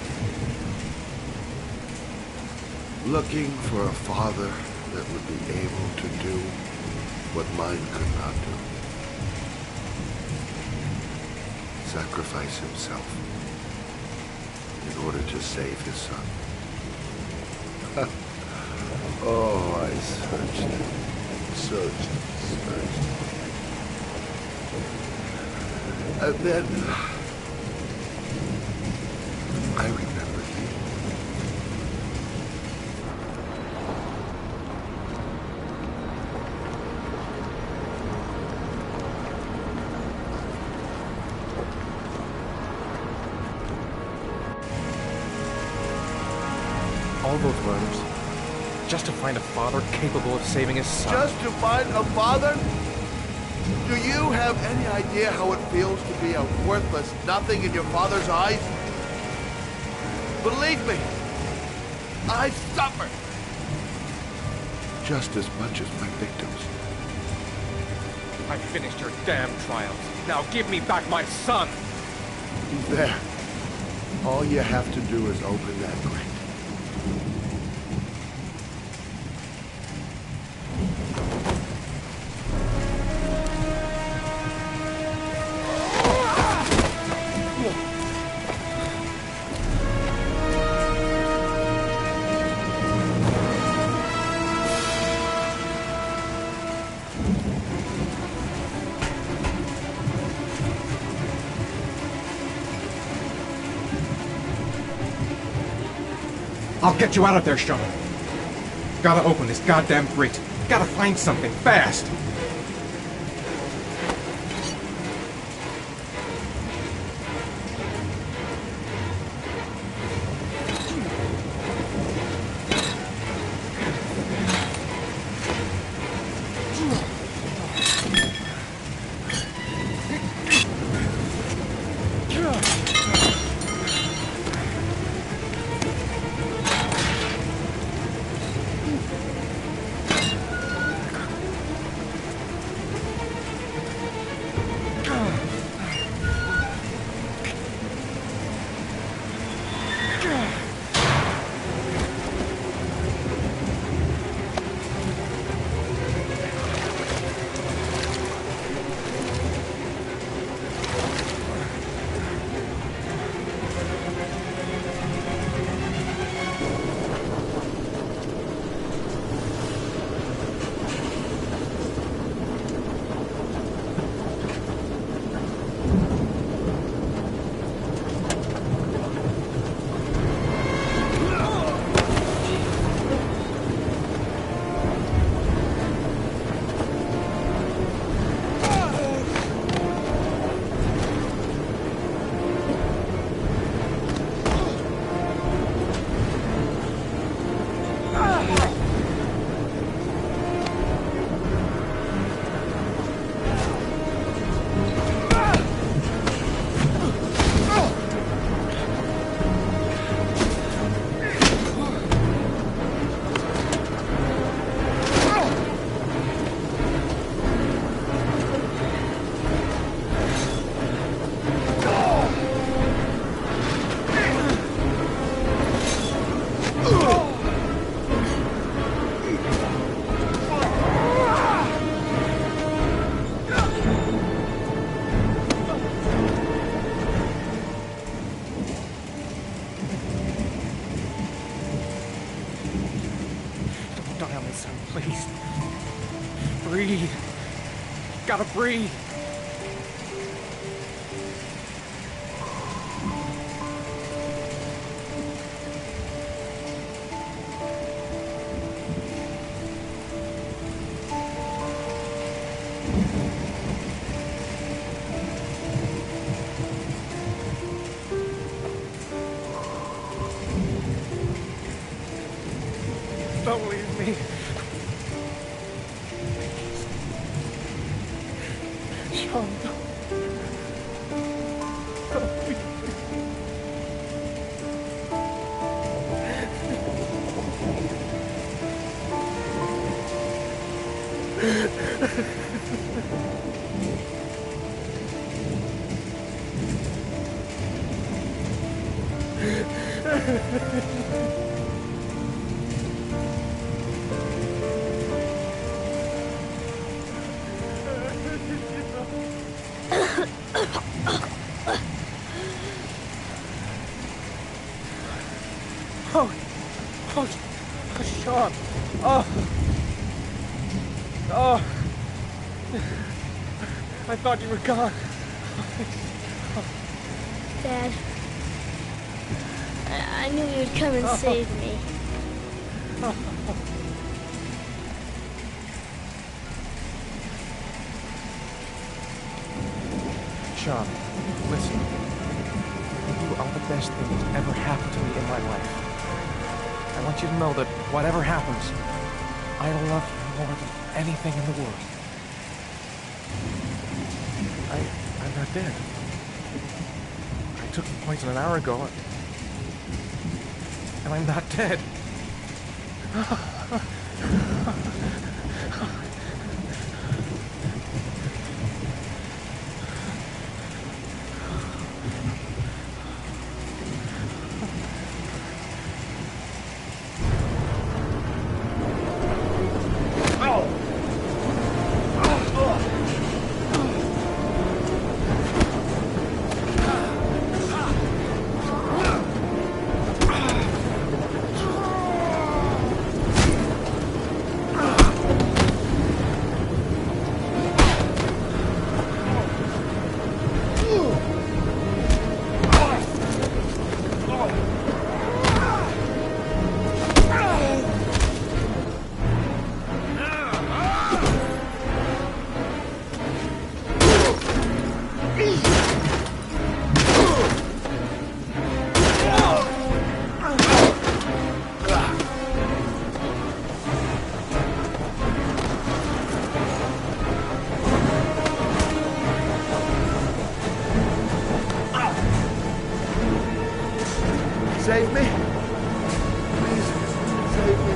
Looking for a father that would be able to do what mine could not do. Sacrifice himself in order to save his son. Oh, I searched, searched. And then I remembered you. All those letters, just to find a father capable of saving his son. Just to find a father? Do you have any idea how it feels to be a worthless nothing in your father's eyes? Believe me, I suffered just as much as my victims. I finished your damn trials. Now give me back my son! He's there. All you have to do is open that grate. I'll get you out of there, Sean. Gotta open this goddamn grate. Gotta find something, fast! Please. Breathe. Gotta breathe. Don't leave me. Sean, don't leave me. Sean. I thought you were gone. Dad, I knew you'd come and save me. Sean, listen. You are the best thing that's ever happened to me in my life. I want you to know that whatever happens, I love you more than anything in the world. I'm not dead. I took the poison an hour ago, and I'm not dead. Save me. Please, save me.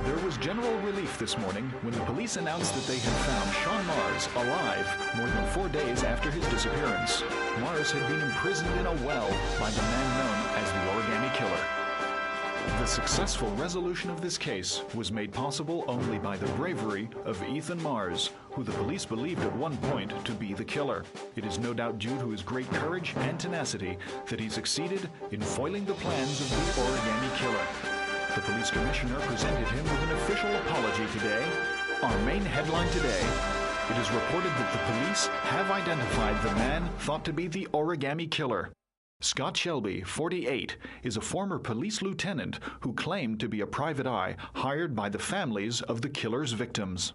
There was general relief this morning when the police announced that they had found Sean Mars alive more than 4 days after his disappearance. Mars had been imprisoned in a well by the man known as the Origami Killer. The successful resolution of this case was made possible only by the bravery of Ethan Mars, who the police believed at one point to be the killer. It is no doubt due to his great courage and tenacity that he succeeded in foiling the plans of the Origami Killer. The police commissioner presented him with an official apology today. Our main headline today: it is reported that the police have identified the man thought to be the Origami Killer. Scott Shelby, 48, is a former police lieutenant who claimed to be a private eye hired by the families of the killer's victims.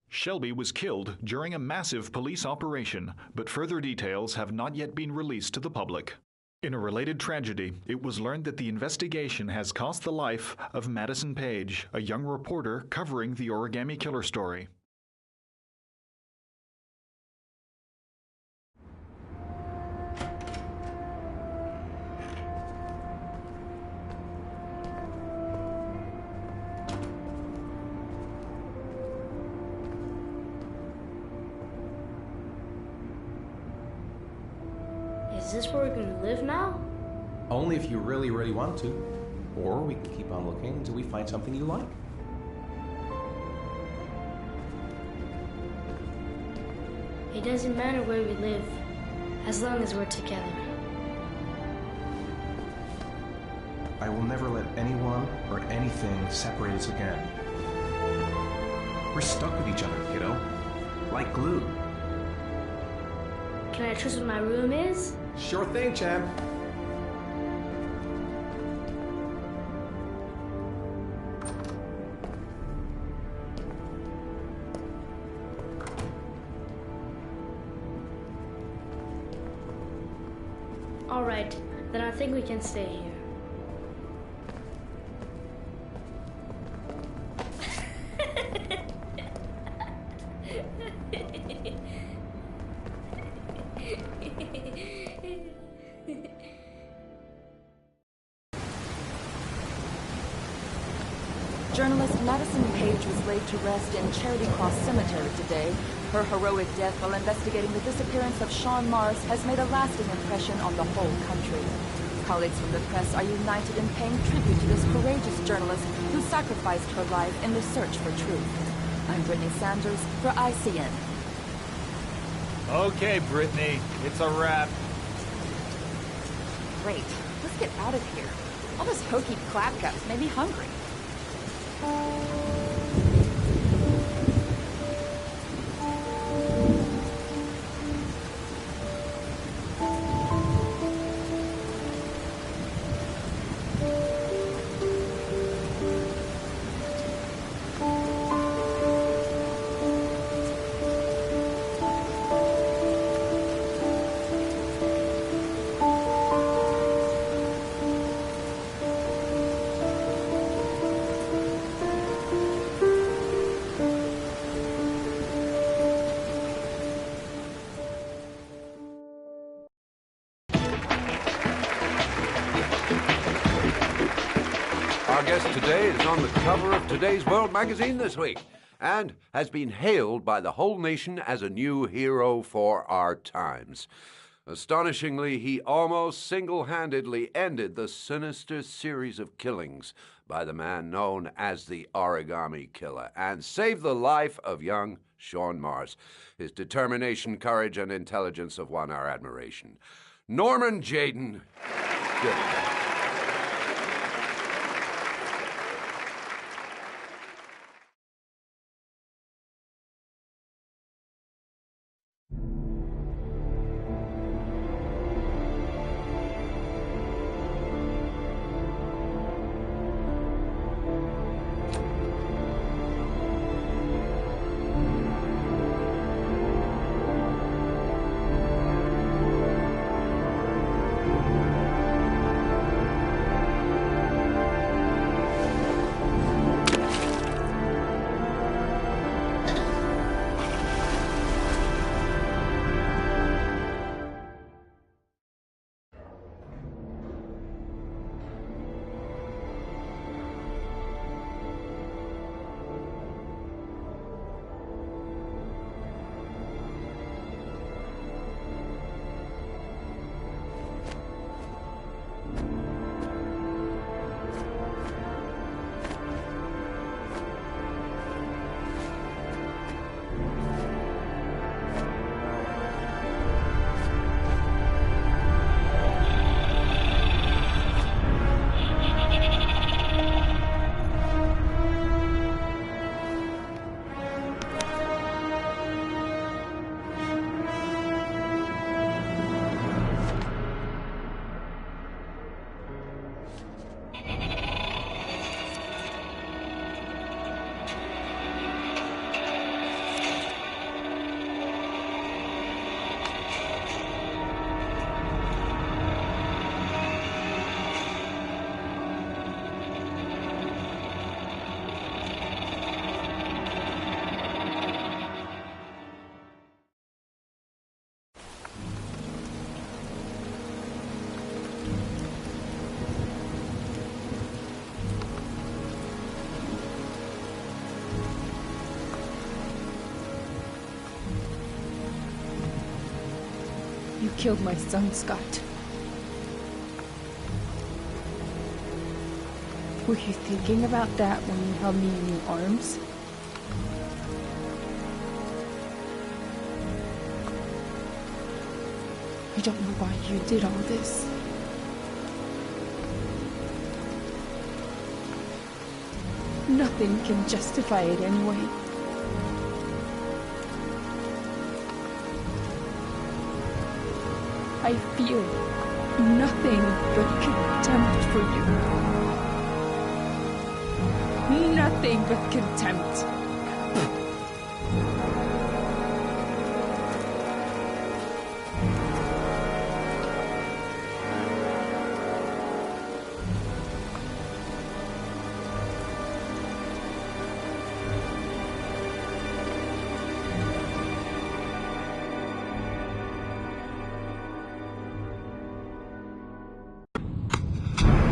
Shelby was killed during a massive police operation, but further details have not yet been released to the public. In a related tragedy, it was learned that the investigation has cost the life of Madison Page, a young reporter covering the Origami Killer story. Is this where we're gonna live now? Only if you really, really want to. Or we can keep on looking until we find something you like. It doesn't matter where we live, as long as we're together. I will never let anyone or anything separate us again. We're stuck with each other, kiddo. Like glue. Can I trust what my room is? Sure thing, champ. All right, then I think we can stay here. Journalist Madison Page was laid to rest in Charity Cross Cemetery today. Her heroic death while investigating the disappearance of Sean Mars has made a lasting impression on the whole country. Colleagues from the press are united in paying tribute to this courageous journalist who sacrificed her life in the search for truth. I'm Brittany Sanders for ICN. Okay, Brittany, it's a wrap. Great. Let's get out of here. All this hokey clapguts made me hungry. Our guest today is on the cover of today's World magazine this week and has been hailed by the whole nation as a new hero for our times. Astonishingly, he almost single-handedly ended the sinister series of killings by the man known as the Origami Killer and saved the life of young Sean Mars. His determination, courage, and intelligence have won our admiration. Norman Jayden. Good. killed my son, Scott. Were you thinking about that when you held me in your arms? I don't know why you did all this. Nothing can justify it anyway. I feel nothing but contempt for you. Nothing but contempt.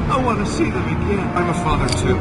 I want to see them again. I'm a father too.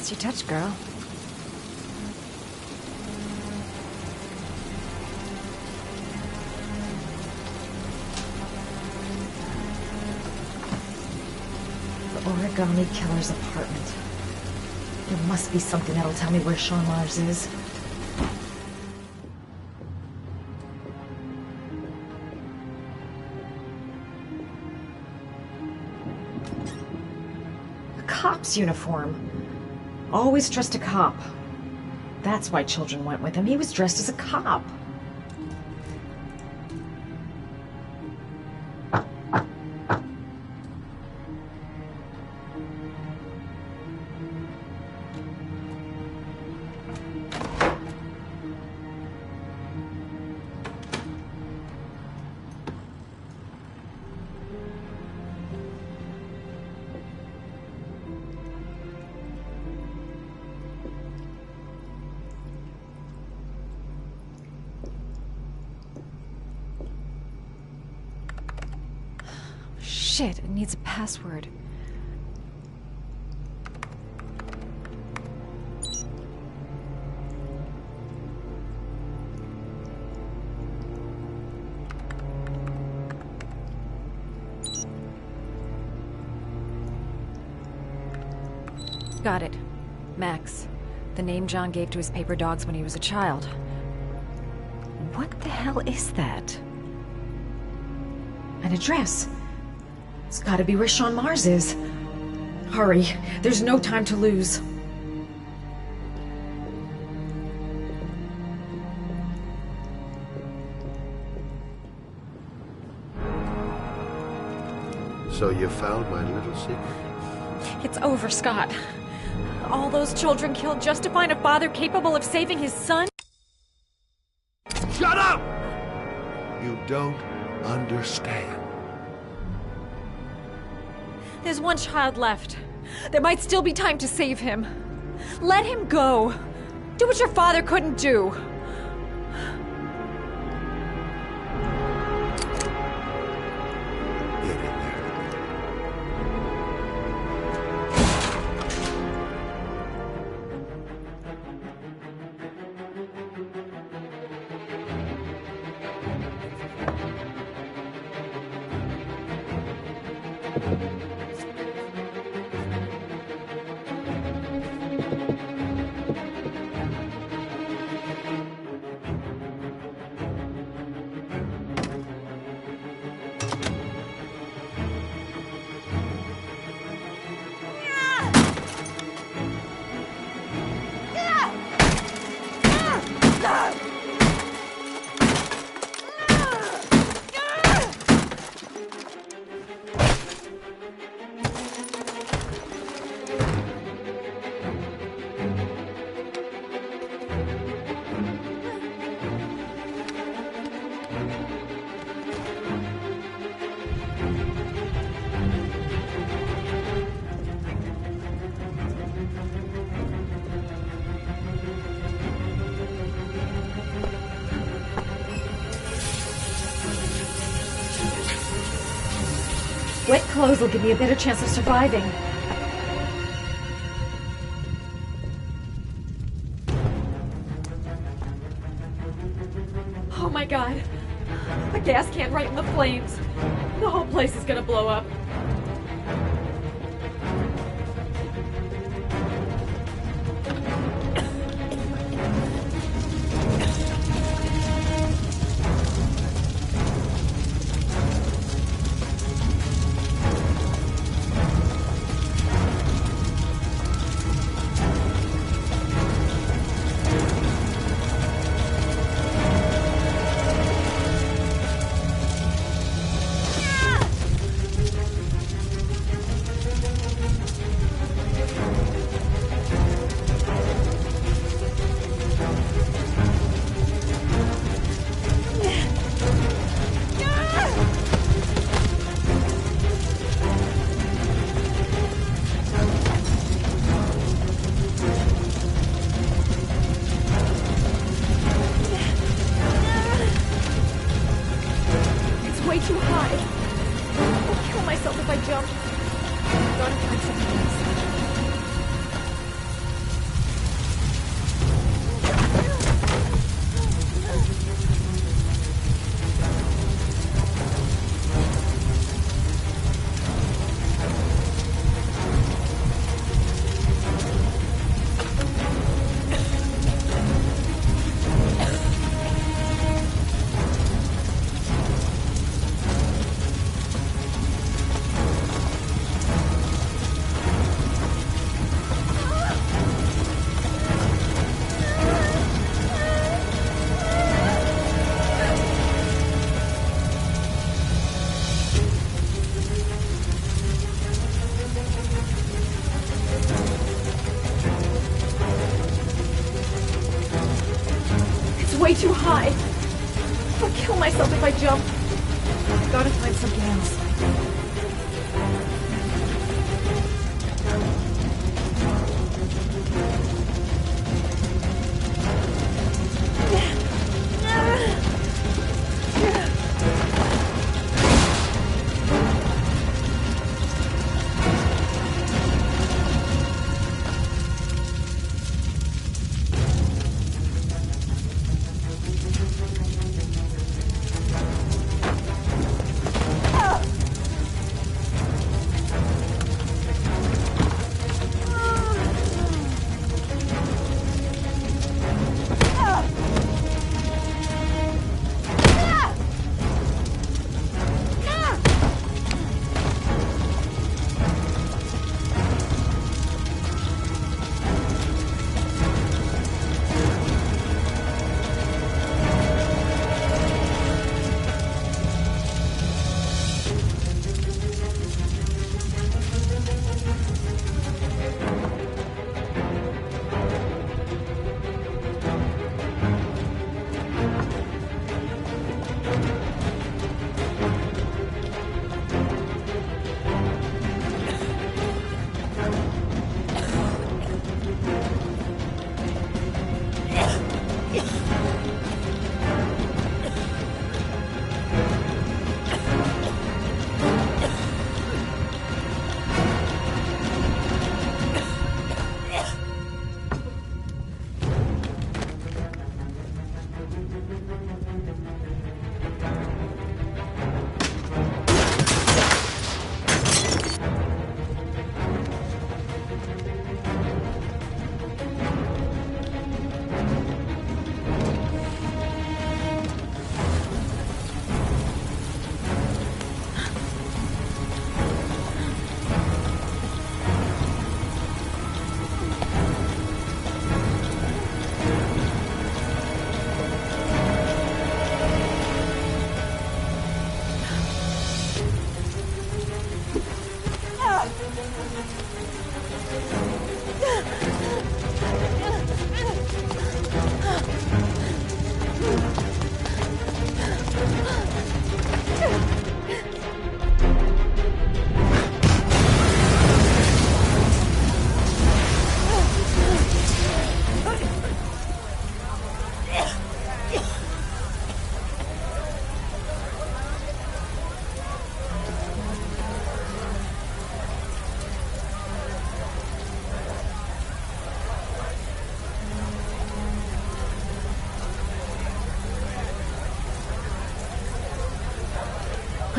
Nice you touch, girl. The origami killer's apartment. There must be something that'll tell me where Sean Mars is. A cop's uniform. Always trust a cop. That's why children went with him. He was dressed as a cop. Shit, it needs a password. Got it. Max. The name John gave to his paper dogs when he was a child. What the hell is that? An address. It's gotta be where Sean Mars is. Hurry. There's no time to lose. So you found my little secret? It's over, Scott. All those children killed just to find a father capable of saving his son? Shut up! You don't understand. There's one child left. There might still be time to save him. Let him go. Do what your father couldn't do. Wet clothes will give me a better chance of surviving. Oh my god. A gas can right in the flames. The whole place is gonna blow up. way too high. I'll kill myself if I jump. I've gotta find something else.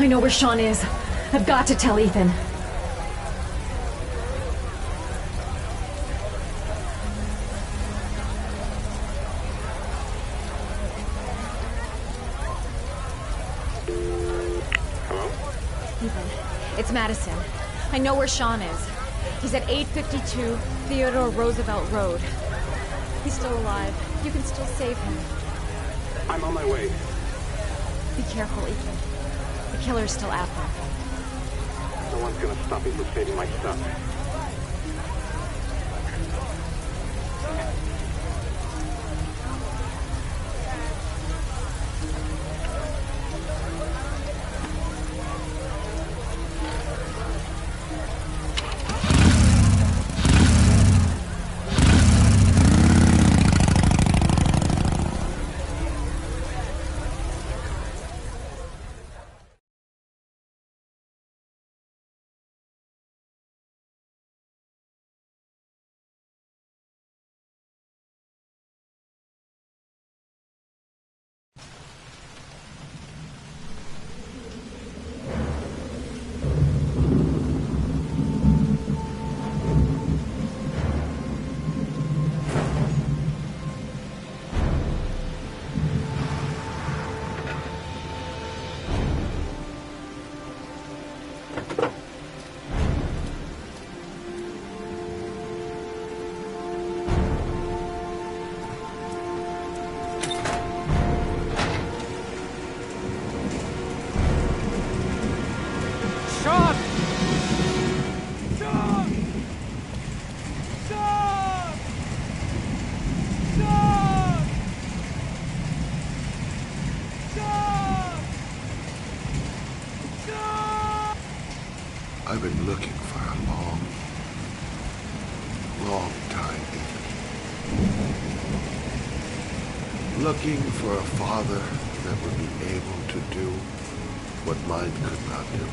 I know where Sean is. I've got to tell Ethan. Hello? Ethan, it's Madison. I know where Sean is. He's at 852 Theodore Roosevelt Road. He's still alive. You can still save him. I'm on my way. Be careful, Ethan. The killer's still out there. No one's gonna stop me from saving my son. Looking for a father that would be able to do what mine could not do.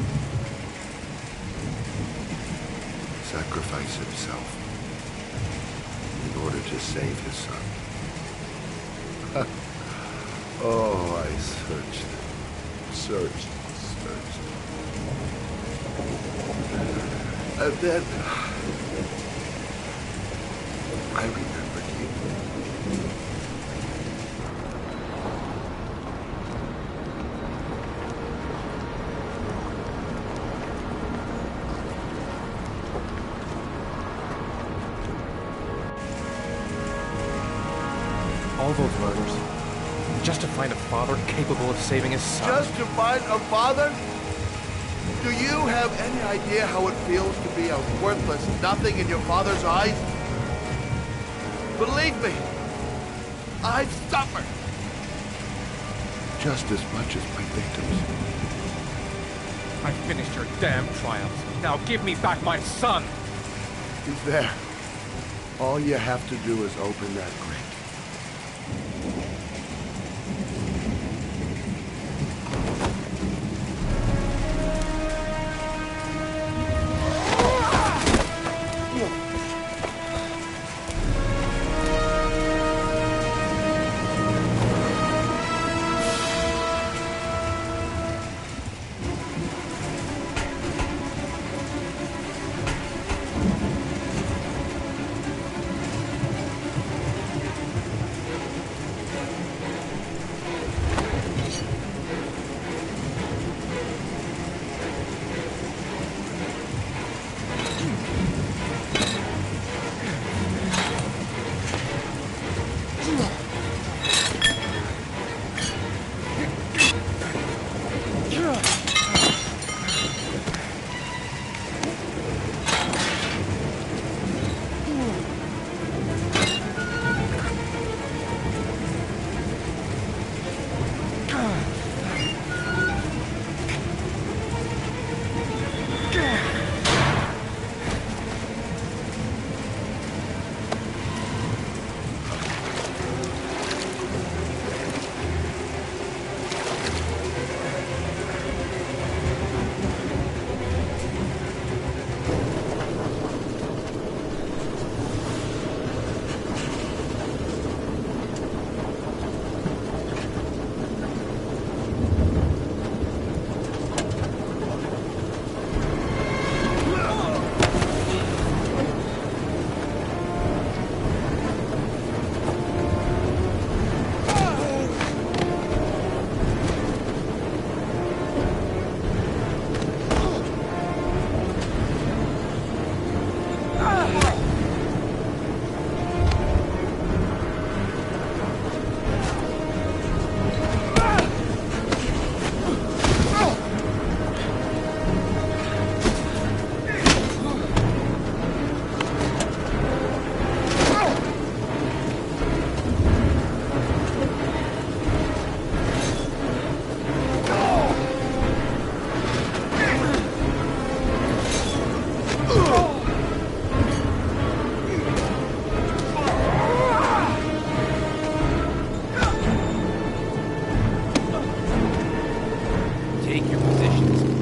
Sacrifice himself in order to save his son. Oh, I searched. And then I remembered you. All those murders, just to find a father capable of saving his son. Just to find a father? Do you have any idea how it feels to be a worthless nothing in your father's eyes? Believe me, I've suffered just as much as my victims. I finished your damn trials. Now give me back my son! He's there. All you have to do is open that grate.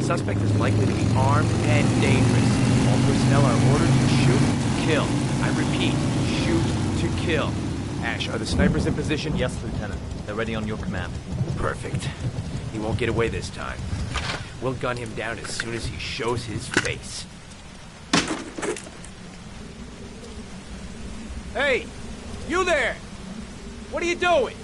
Suspect is likely to be armed and dangerous. All personnel are ordered to shoot to kill. I repeat, shoot to kill. Ash, are the snipers in position? Yes, Lieutenant. They're ready on your command. Perfect. He won't get away this time. We'll gun him down as soon as he shows his face. Hey! You there! What are you doing?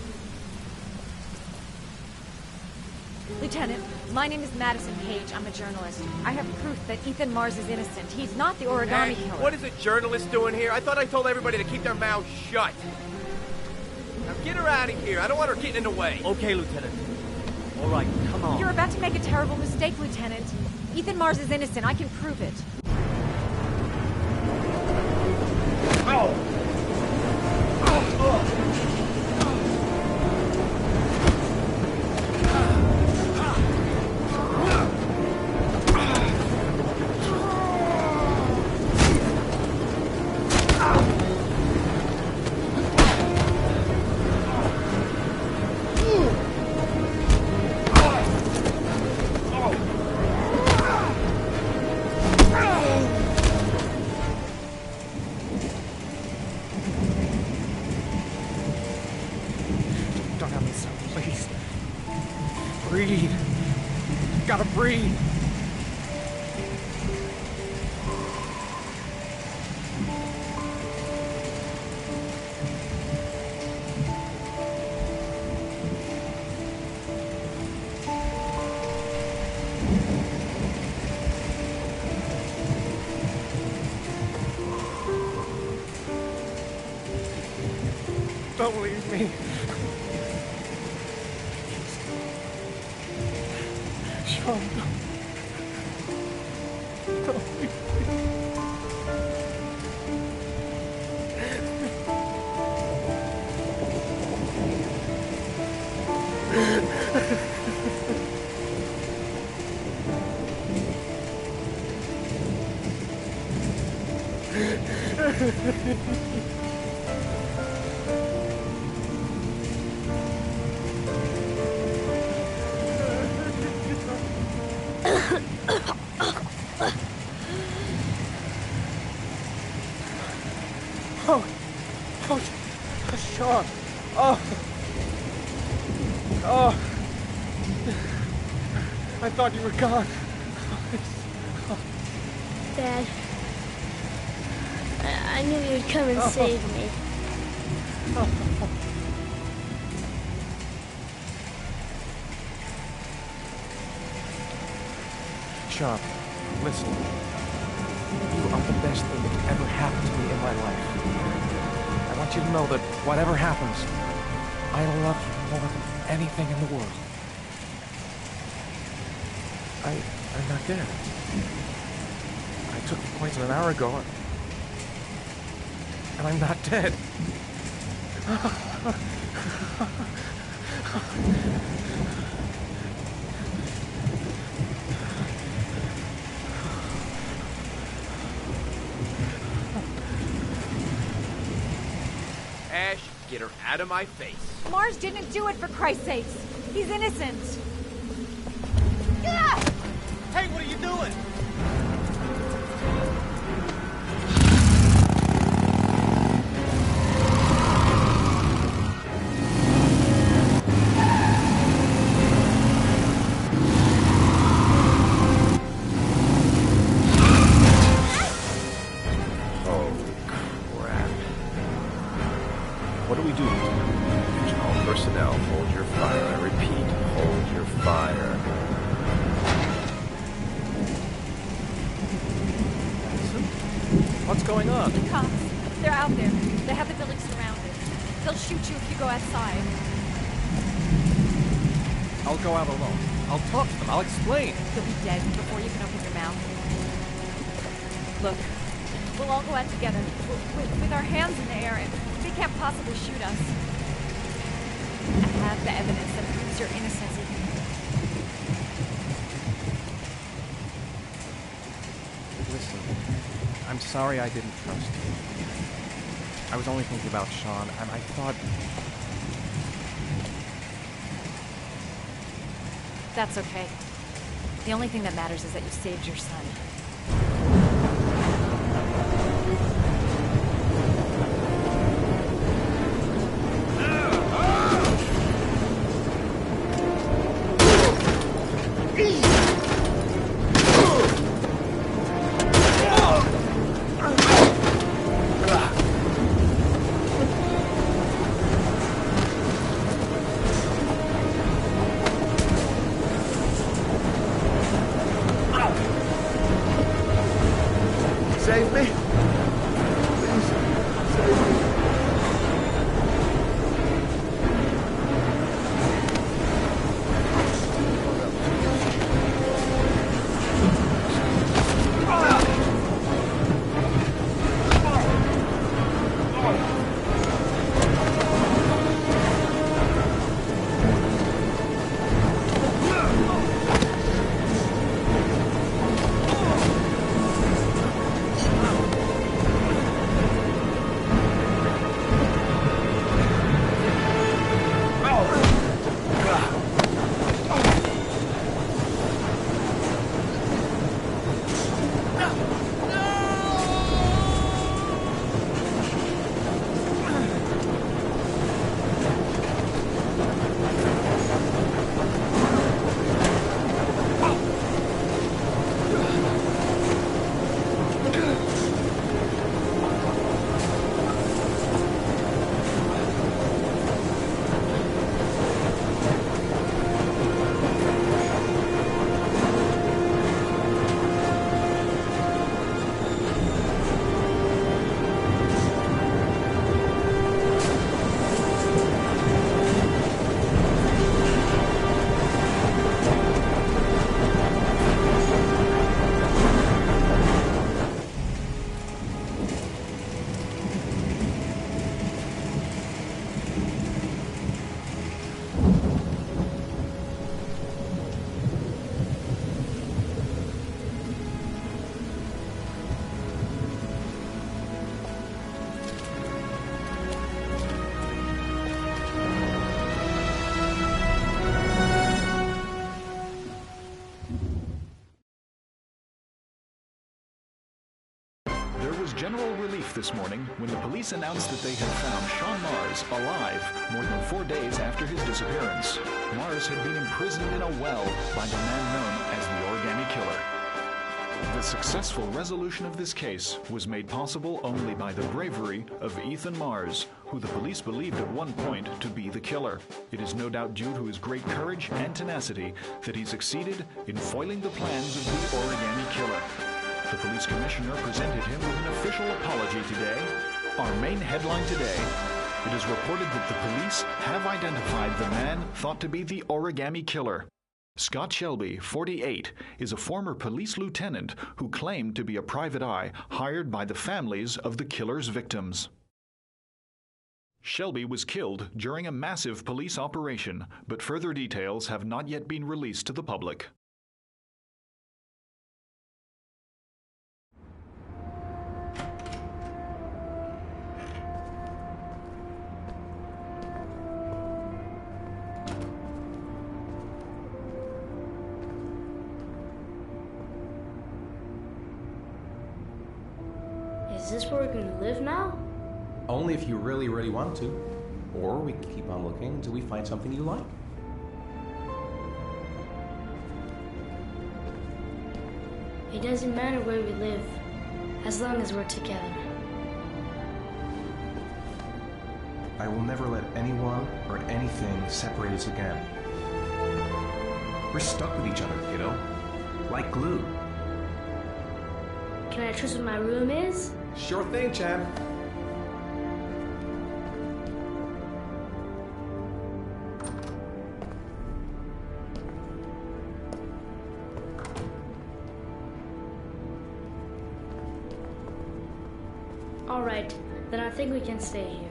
Lieutenant, my name is Madison Page. I'm a journalist. I have proof that Ethan Mars is innocent. He's not the origami Hey, killer. what is a journalist doing here? I thought I told everybody to keep their mouths shut. Now get her out of here. I don't want her getting in the way. Okay, Lieutenant. All right, come on. You're about to make a terrible mistake, Lieutenant. Ethan Mars is innocent. I can prove it. Breathe. Gotta breathe. Don't leave me. Sean, don't leave Sean! Oh! Oh! I thought you were gone. Dad, I knew you'd come and save me. Sean, listen. You are the best thing that could ever happen to me in my life. I want you to know that whatever happens, I love you more than anything in the world. I'm not dead. I took the poison an hour ago, and I'm not dead. Ash, get her out of my face. Mars didn't do it, for Christ's sakes. He's innocent. Hey, what are you doing? Oh, crap. What do we do? All personnel, hold your fire. I repeat, hold your fire. What's going on? The cops. They're out there. They have the building surrounded. They'll shoot you if you go outside. I'll go out alone. I'll talk to them. I'll explain. You'll be dead before you can open your mouth. Look, we'll all go out together, with our hands in the air, and they can't possibly shoot us. I have the evidence that proves your innocence. Listen, I'm sorry I didn't trust you. I was only thinking about Sean, and I thought... That's okay. The only thing that matters is that you saved your son. general relief this morning when the police announced that they had found Sean Mars alive more than 4 days after his disappearance. Mars had been imprisoned in a well by the man known as the Origami Killer. The successful resolution of this case was made possible only by the bravery of Ethan Mars, who the police believed at one point to be the killer. It is no doubt due to his great courage and tenacity that he succeeded in foiling the plans of the Origami Killer. The police commissioner presented him with an official apology today. Our main headline today: it is reported that the police have identified the man thought to be the Origami Killer. Scott Shelby, 48, is a former police lieutenant who claimed to be a private eye hired by the families of the killer's victims. Shelby was killed during a massive police operation, but further details have not yet been released to the public. Is this where we're going to live now? Only if you really, really want to. Or we can keep on looking until we find something you like. It doesn't matter where we live, as long as we're together. I will never let anyone or anything separate us again. We're stuck with each other, kiddo. Like glue. Can I choose what my room is? Sure thing, champ. All right, then I think we can stay here.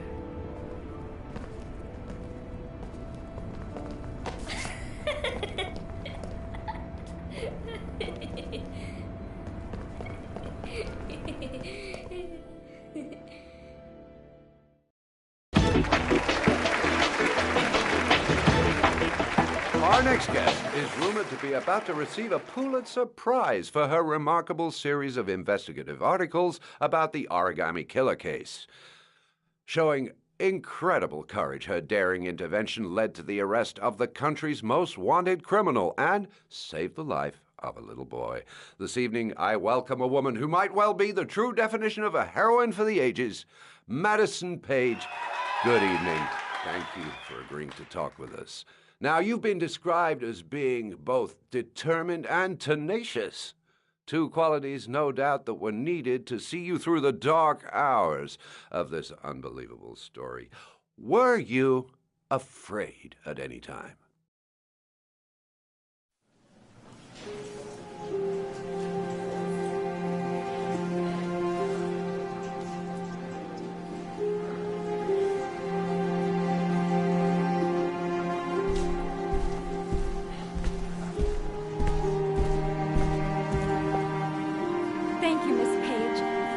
Our next guest is rumored to be about to receive a Pulitzer Prize for her remarkable series of investigative articles about the Origami Killer case. Showing incredible courage, her daring intervention led to the arrest of the country's most wanted criminal and saved the life of a little boy. This evening, I welcome a woman who might well be the true definition of a heroine for the ages, Madison Page. Good evening. Thank you for agreeing to talk with us. Now, you've been described as being both determined and tenacious. Two qualities, no doubt, that were needed to see you through the dark hours of this unbelievable story. Were you afraid at any time?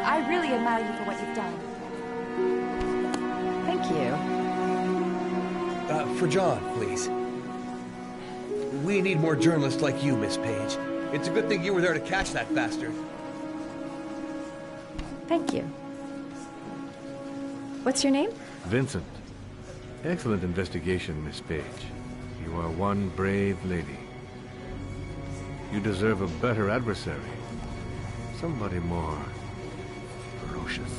I really admire you for what you've done. Thank you. For John, please. We need more journalists like you, Miss Page. It's a good thing you were there to catch that bastard. Thank you. What's your name? Vincent. Excellent investigation, Miss Page. You are one brave lady. You deserve a better adversary. Somebody more ferocious.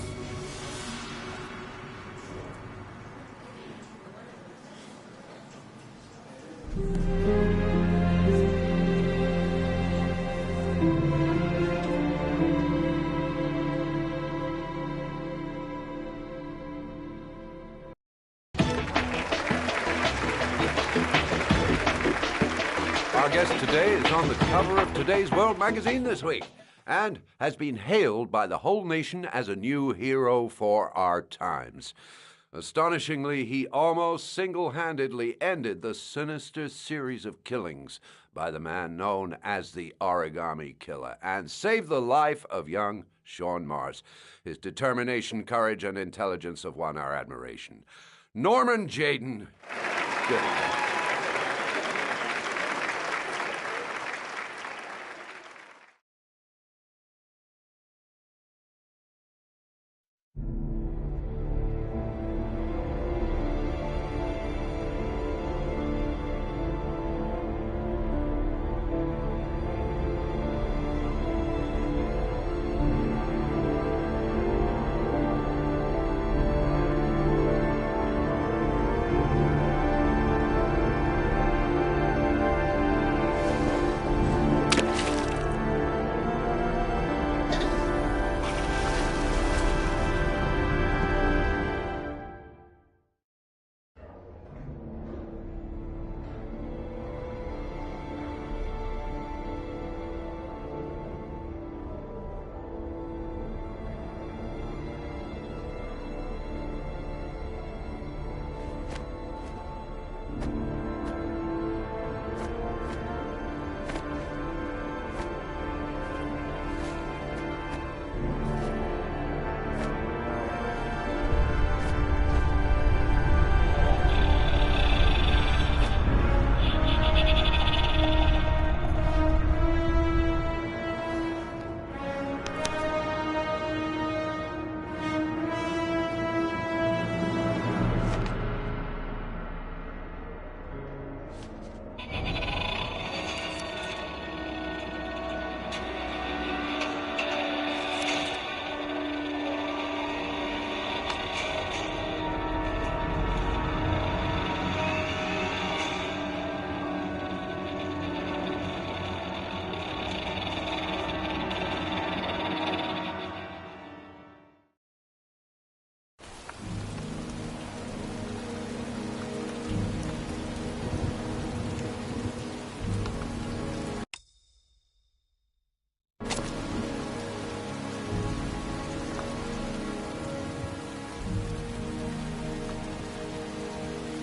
Our guest today is on the cover of today's World magazine this week and has been hailed by the whole nation as a new hero for our times. Astonishingly, he almost single-handedly ended the sinister series of killings by the man known as the Origami Killer and saved the life of young Sean Mars. His determination, courage, and intelligence have won our admiration. Norman Jayden. Good evening.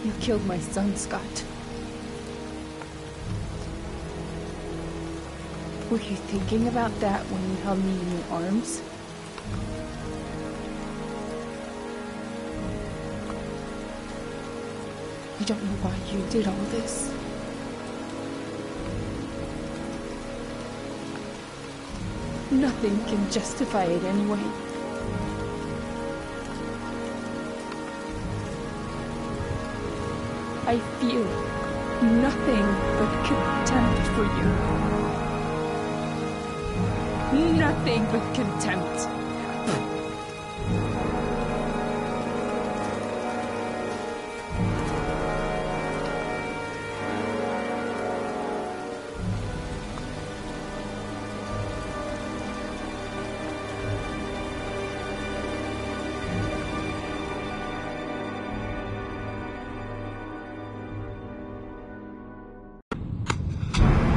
You killed my son, Scott. Were you thinking about that when you held me in your arms? You don't know why you did all this. Nothing can justify it anyway. I feel nothing but contempt for you. Nothing but contempt.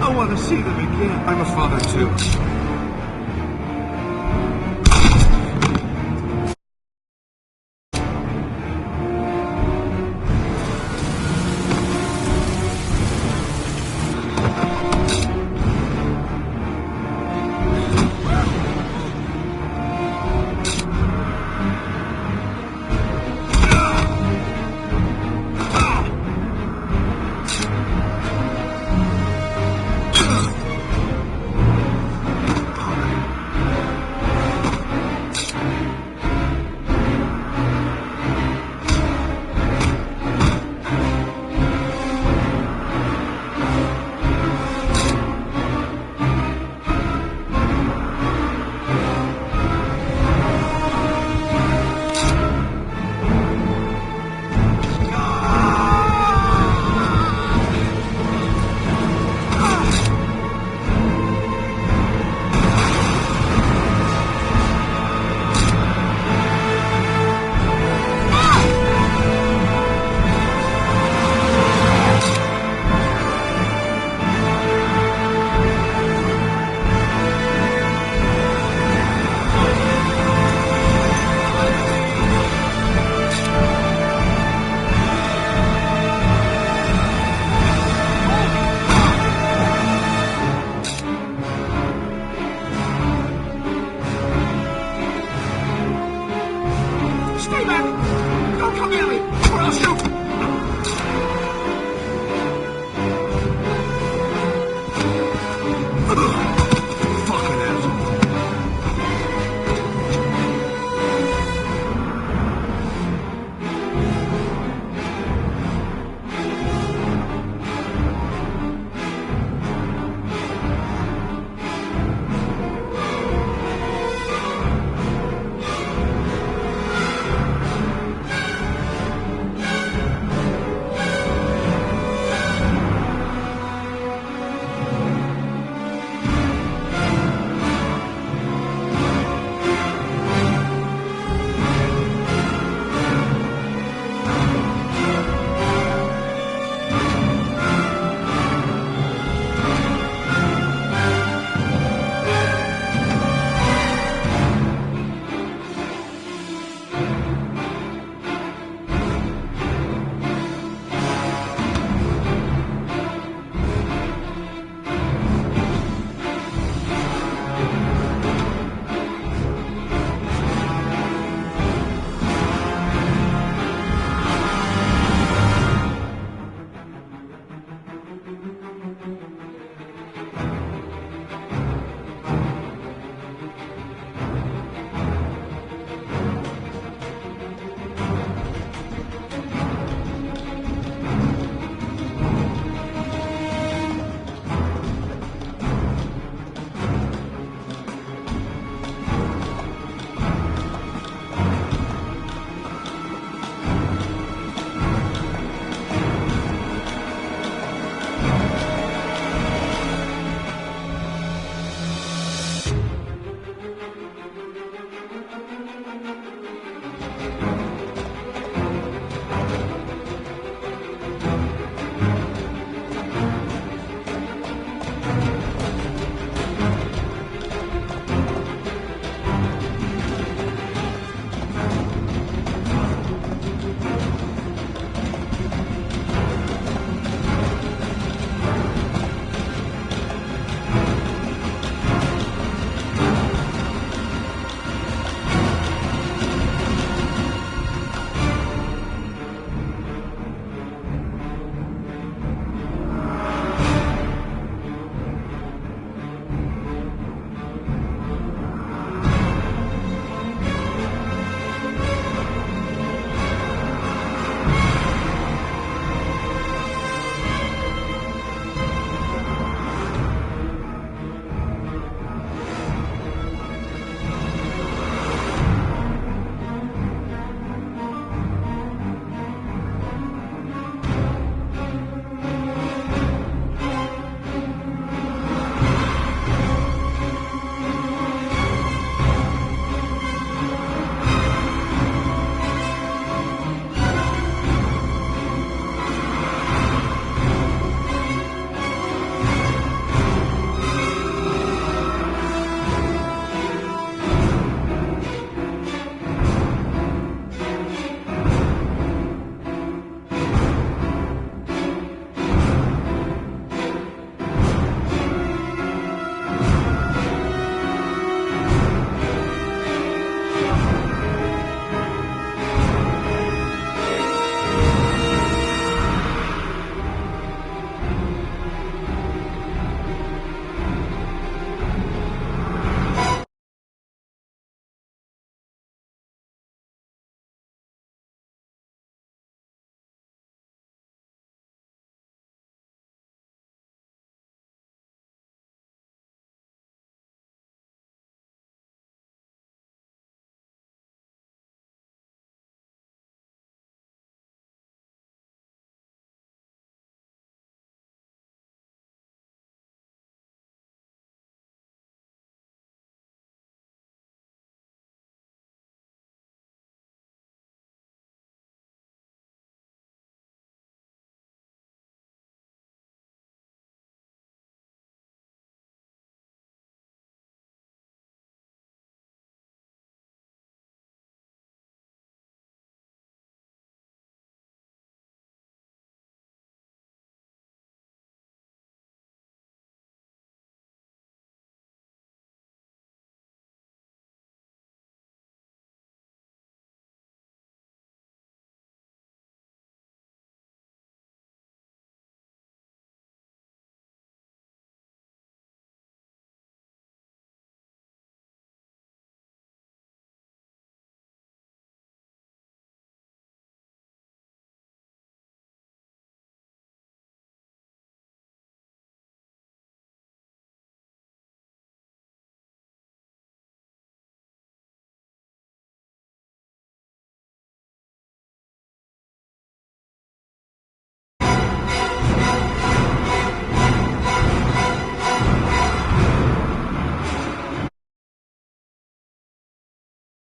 I want to see them again. I'm a father too.